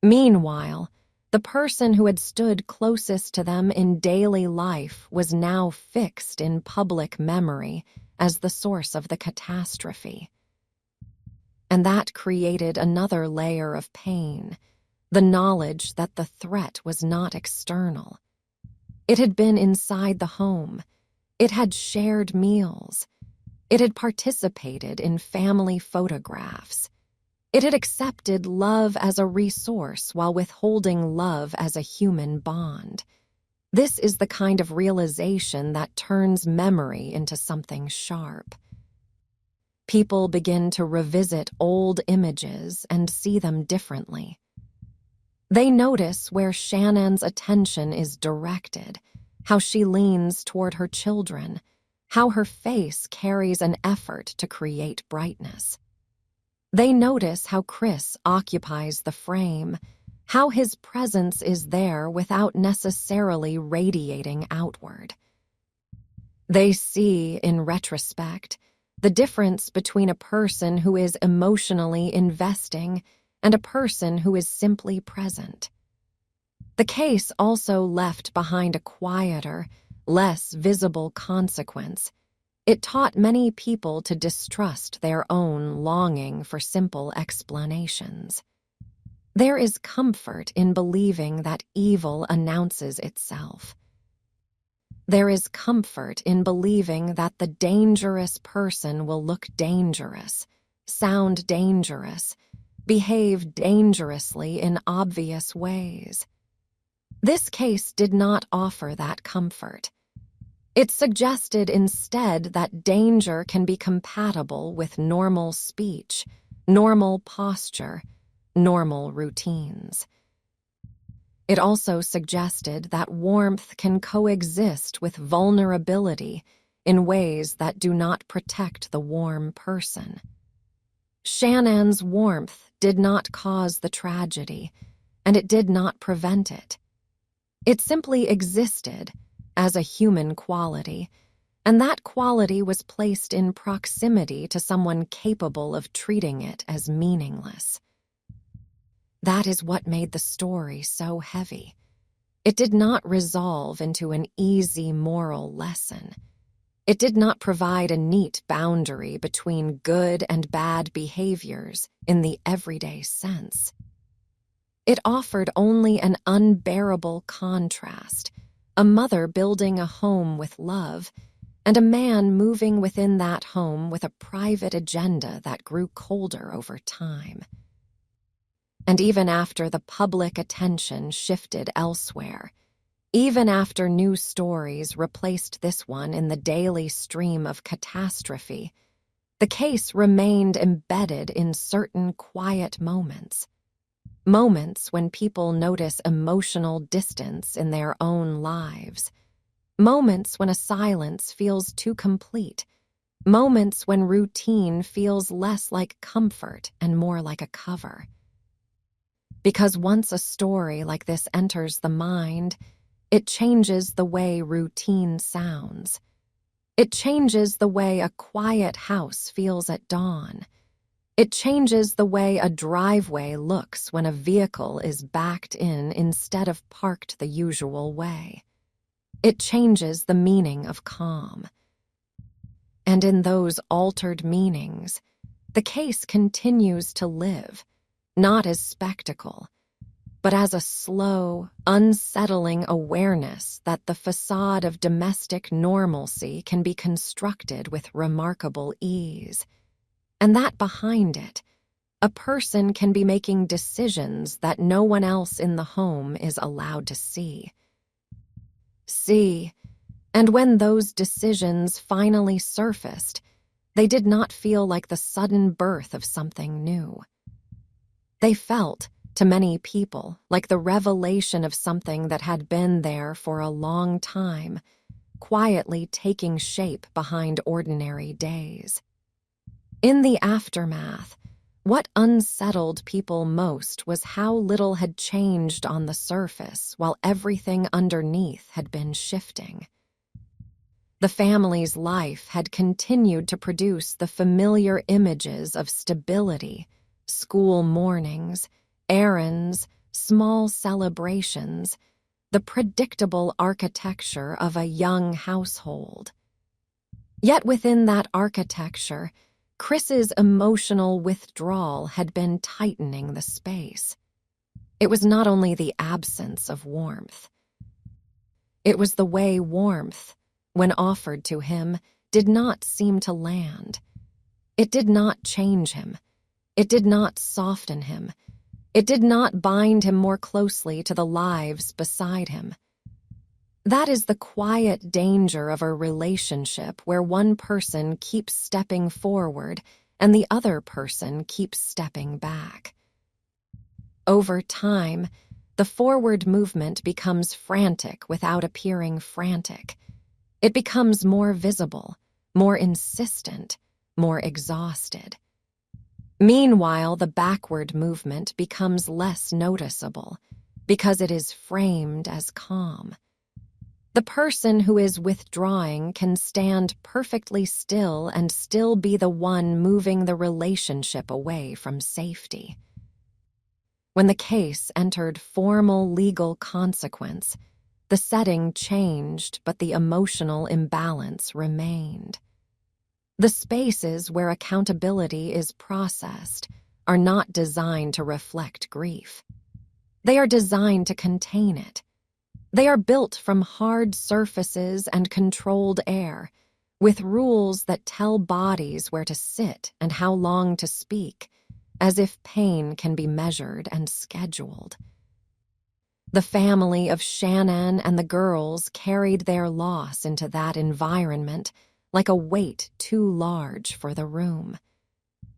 Meanwhile, the person who had stood closest to them in daily life was now fixed in public memory as the source of the catastrophe. And that created another layer of pain, the knowledge that the threat was not external. It had been inside the home. It had shared meals. It had participated in family photographs. It had accepted love as a resource while withholding love as a human bond. This is the kind of realization that turns memory into something sharp. People begin to revisit old images and see them differently. They notice where Shannon's attention is directed, how she leans toward her children, how her face carries an effort to create brightness. They notice how Chris occupies the frame, how his presence is there without necessarily radiating outward. They see, in retrospect, the difference between a person who is emotionally investing and a person who is simply present. The case also left behind a quieter, less visible consequence. It taught many people to distrust their own longing for simple explanations. There is comfort in believing that evil announces itself. There is comfort in believing that the dangerous person will look dangerous, sound dangerous, behave dangerously in obvious ways. This case did not offer that comfort. It suggested instead that danger can be compatible with normal speech, normal posture, normal routines. It also suggested that warmth can coexist with vulnerability in ways that do not protect the warm person. Shannon's warmth did not cause the tragedy, and it did not prevent it. It simply existed as a human quality, and that quality was placed in proximity to someone capable of treating it as meaningless. That is what made the story so heavy. It did not resolve into an easy moral lesson. It did not provide a neat boundary between good and bad behaviors in the everyday sense. It offered only an unbearable contrast, a mother building a home with love, and a man moving within that home with a private agenda that grew colder over time. And even after the public attention shifted elsewhere, even after new stories replaced this one in the daily stream of catastrophe, the case remained embedded in certain quiet moments. Moments when people notice emotional distance in their own lives. Moments when a silence feels too complete. Moments when routine feels less like comfort and more like a cover. Because once a story like this enters the mind, it changes the way routine sounds. It changes the way a quiet house feels at dawn. It changes the way a driveway looks when a vehicle is backed in instead of parked the usual way. It changes the meaning of calm. And in those altered meanings, the case continues to live, not as spectacle, but as a slow, unsettling awareness that the facade of domestic normalcy can be constructed with remarkable ease, and that behind it, a person can be making decisions that no one else in the home is allowed to see. And when those decisions finally surfaced, they did not feel like the sudden birth of something new. They felt, to many people, like the revelation of something that had been there for a long time, quietly taking shape behind ordinary days. In the aftermath, What unsettled people most was how little had changed on the surface while everything underneath had been shifting. The family's life had continued to produce the familiar images of stability, school mornings, errands, small celebrations, the predictable architecture of a young household. Yet within that architecture, Chris's emotional withdrawal had been tightening the space. It was not only the absence of warmth. It was the way warmth, when offered to him, did not seem to land. It did not change him. It did not soften him. It did not bind him more closely to the lives beside him. That is the quiet danger of a relationship where one person keeps stepping forward and the other person keeps stepping back. Over time, the forward movement becomes frantic without appearing frantic. It becomes more visible, more insistent, more exhausted. Meanwhile, the backward movement becomes less noticeable because it is framed as calm. The person who is withdrawing can stand perfectly still and still be the one moving the relationship away from safety. When the case entered formal legal consequence, the setting changed, but the emotional imbalance remained. The spaces where accountability is processed are not designed to reflect grief. They are designed to contain it. They are built from hard surfaces and controlled air, with rules that tell bodies where to sit and how long to speak, as if pain can be measured and scheduled. The family of Shannon and the girls carried their loss into that environment like a weight too large for the room.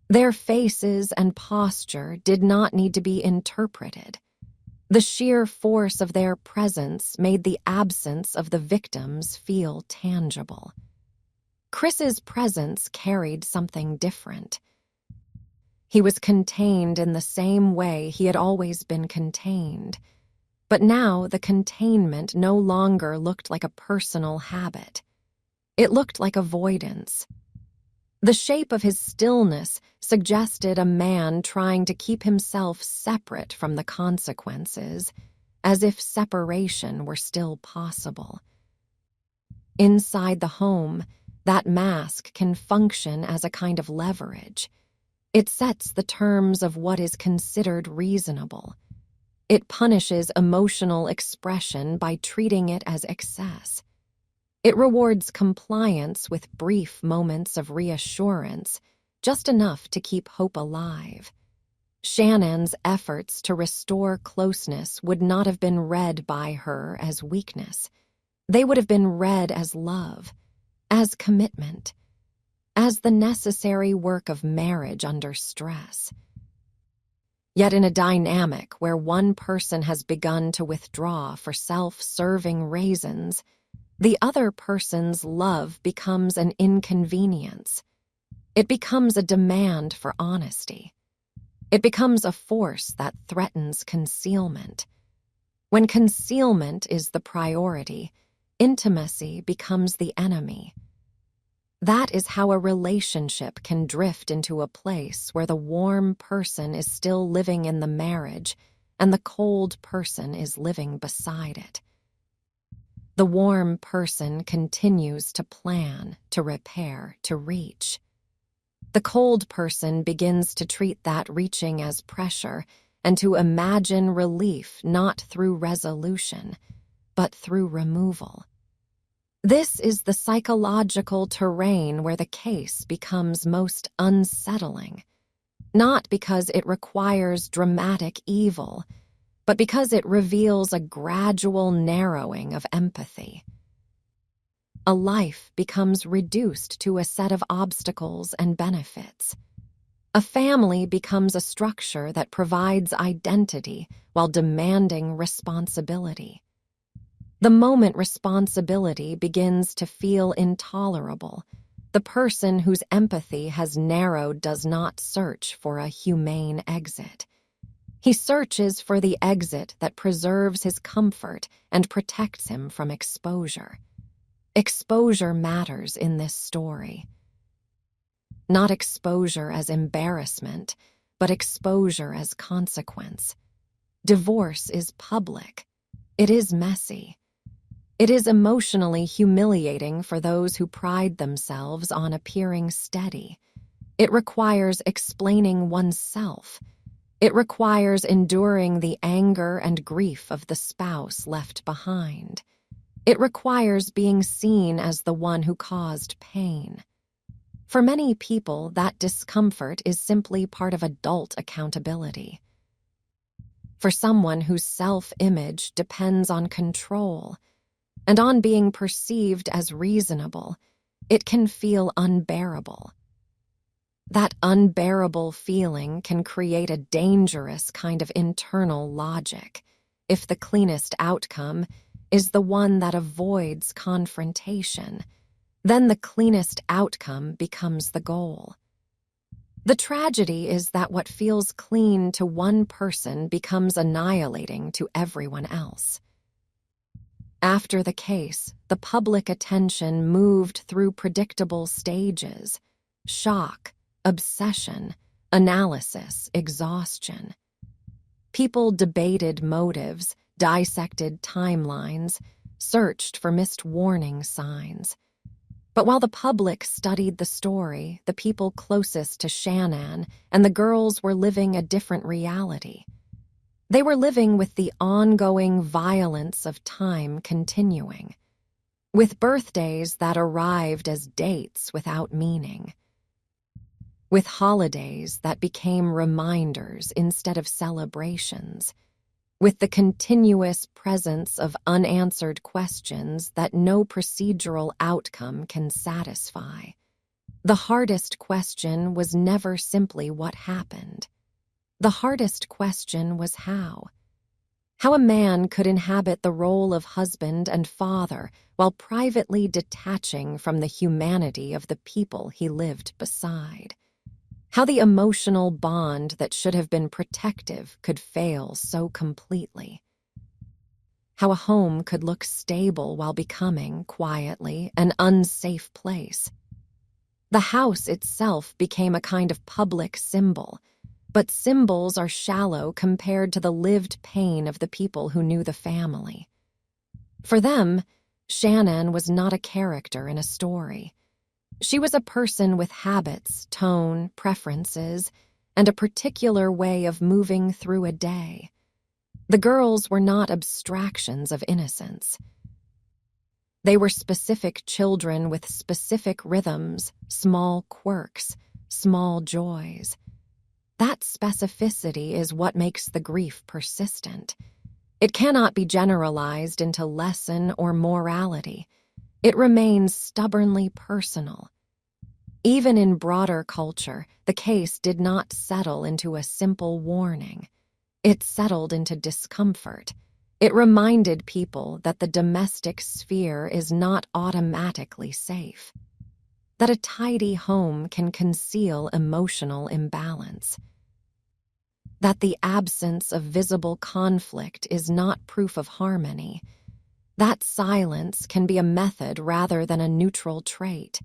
Their faces and posture did not need to be interpreted. The sheer force of their presence made the absence of the victims feel tangible. Chris's presence carried something different. He was contained in the same way he had always been contained, but now the containment no longer looked like a personal habit. It looked like avoidance. The shape of his stillness suggested a man trying to keep himself separate from the consequences, as if separation were still possible. Inside the home, that mask can function as a kind of leverage. It sets the terms of what is considered reasonable. It punishes emotional expression by treating it as excess. It rewards compliance with brief moments of reassurance, just enough to keep hope alive. Shannon's efforts to restore closeness would not have been read by her as weakness. They would have been read as love, as commitment, as the necessary work of marriage under stress. Yet in a dynamic where one person has begun to withdraw for self-serving reasons, the other person's love becomes an inconvenience. It becomes a demand for honesty. It becomes a force that threatens concealment. When concealment is the priority, intimacy becomes the enemy. That is how a relationship can drift into a place where the warm person is still living in the marriage and the cold person is living beside it. The warm person continues to plan, to repair, to reach. The cold person begins to treat that reaching as pressure and to imagine relief not through resolution, but through removal. This is the psychological terrain where the case becomes most unsettling, not because it requires dramatic evil, but because it reveals a gradual narrowing of empathy. A life becomes reduced to a set of obstacles and benefits. A family becomes a structure that provides identity while demanding responsibility. The moment responsibility begins to feel intolerable, The person whose empathy has narrowed does not search for a humane exit. He searches for the exit that preserves his comfort and protects him from exposure. Exposure matters in this story. Not exposure as embarrassment, but exposure as consequence. Divorce is public. It is messy. It is emotionally humiliating for those who pride themselves on appearing steady. It requires explaining oneself. It requires enduring the anger and grief of the spouse left behind. It requires being seen as the one who caused pain. For many people, that discomfort is simply part of adult accountability. For someone whose self-image depends on control and on being perceived as reasonable, it can feel unbearable. That unbearable feeling can create a dangerous kind of internal logic if the cleanest outcome is the one that avoids confrontation. Then the cleanest outcome becomes the goal. The tragedy is that what feels clean to one person becomes annihilating to everyone else. After the case, the public attention moved through predictable stages: shock, obsession, analysis, exhaustion. People debated motives, dissected timelines, searched for missed warning signs. But while the public studied the story, the people closest to Shannon and the girls were living a different reality. They were living with the ongoing violence of time continuing, with birthdays that arrived as dates without meaning, with holidays that became reminders instead of celebrations, with the continuous presence of unanswered questions that no procedural outcome can satisfy. The hardest question was never simply what happened. The hardest question was how. How a man could inhabit the role of husband and father while privately detaching from the humanity of the people he lived beside. How the emotional bond that should have been protective could fail so completely. How a home could look stable while becoming, quietly, an unsafe place. The house itself became a kind of public symbol, but symbols are shallow compared to the lived pain of the people who knew the family. For them, Shannon was not a character in a story. She was a person with habits, tone, preferences, and a particular way of moving through a day. The girls were not abstractions of innocence. They were specific children with specific rhythms, small quirks, small joys. That specificity is what makes the grief persistent. It cannot be generalized into lesson or morality. It remains stubbornly personal. Even in broader culture, the case did not settle into a simple warning. It settled into discomfort. It reminded people that the domestic sphere is not automatically safe, that a tidy home can conceal emotional imbalance, that the absence of visible conflict is not proof of harmony, that silence can be a method rather than a neutral trait,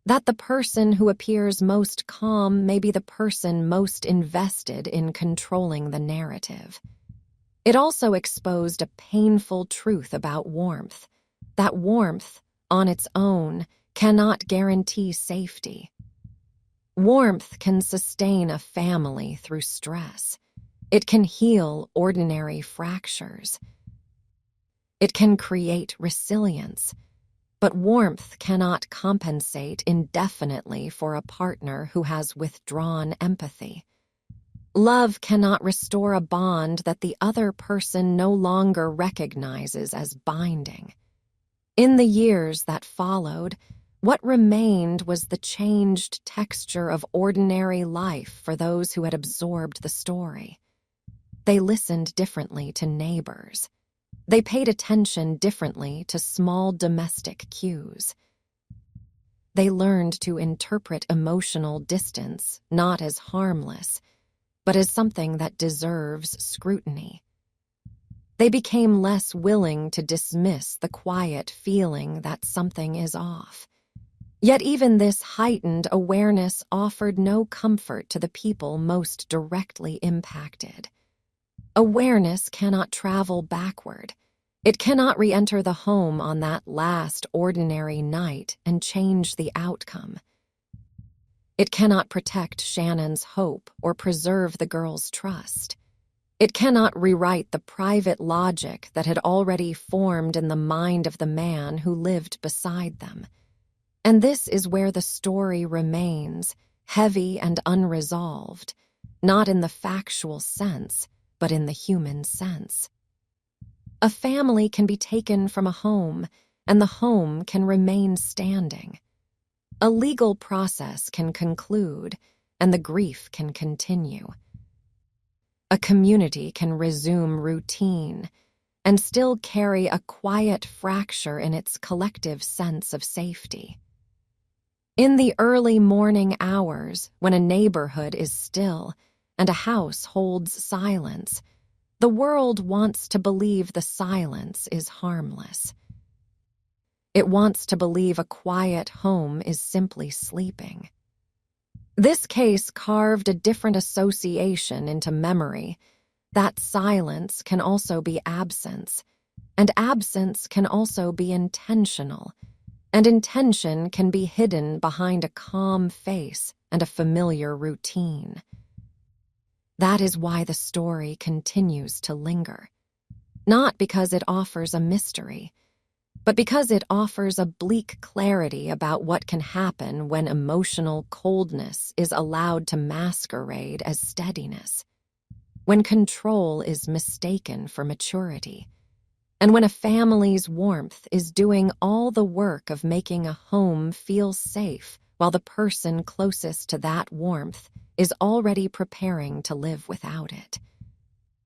that the person who appears most calm may be the person most invested in controlling the narrative. It also exposed a painful truth about warmth, that warmth, on its own, cannot guarantee safety. Warmth can sustain a family through stress. It can heal ordinary fractures. It can create resilience. But warmth cannot compensate indefinitely for a partner who has withdrawn empathy. Love cannot restore a bond that the other person no longer recognizes as binding. In the years that followed, what remained was the changed texture of ordinary life for those who had absorbed the story. They listened differently to neighbors. They paid attention differently to small domestic cues. they learned to interpret emotional distance not as harmless, but as something that deserves scrutiny. They became less willing to dismiss the quiet feeling that something is off. Yet even this heightened awareness offered no comfort to the people most directly impacted. Awareness cannot travel backward. It cannot re-enter the home on that last ordinary night and change the outcome. It cannot protect Shannon's hope or preserve the girl's trust. It cannot rewrite the private logic that had already formed in the mind of the man who lived beside them. And this is where the story remains, heavy and unresolved, not in the factual sense, but in the human sense. A family can be taken from a home, and the home can remain standing. A legal process can conclude, and the grief can continue. A community can resume routine and still carry a quiet fracture in its collective sense of safety. In the early morning hours, when a neighborhood is still and a house holds silence, the world wants to believe the silence is harmless. It wants to believe a quiet home is simply sleeping. This case carved a different association into memory. That silence can also be absence, and absence can also be intentional, and intention can be hidden behind a calm face and a familiar routine. That is why the story continues to linger. Not because it offers a mystery, but because it offers a bleak clarity about what can happen when emotional coldness is allowed to masquerade as steadiness, when control is mistaken for maturity, and when a family's warmth is doing all the work of making a home feel safe while the person closest to that warmth is already preparing to live without it.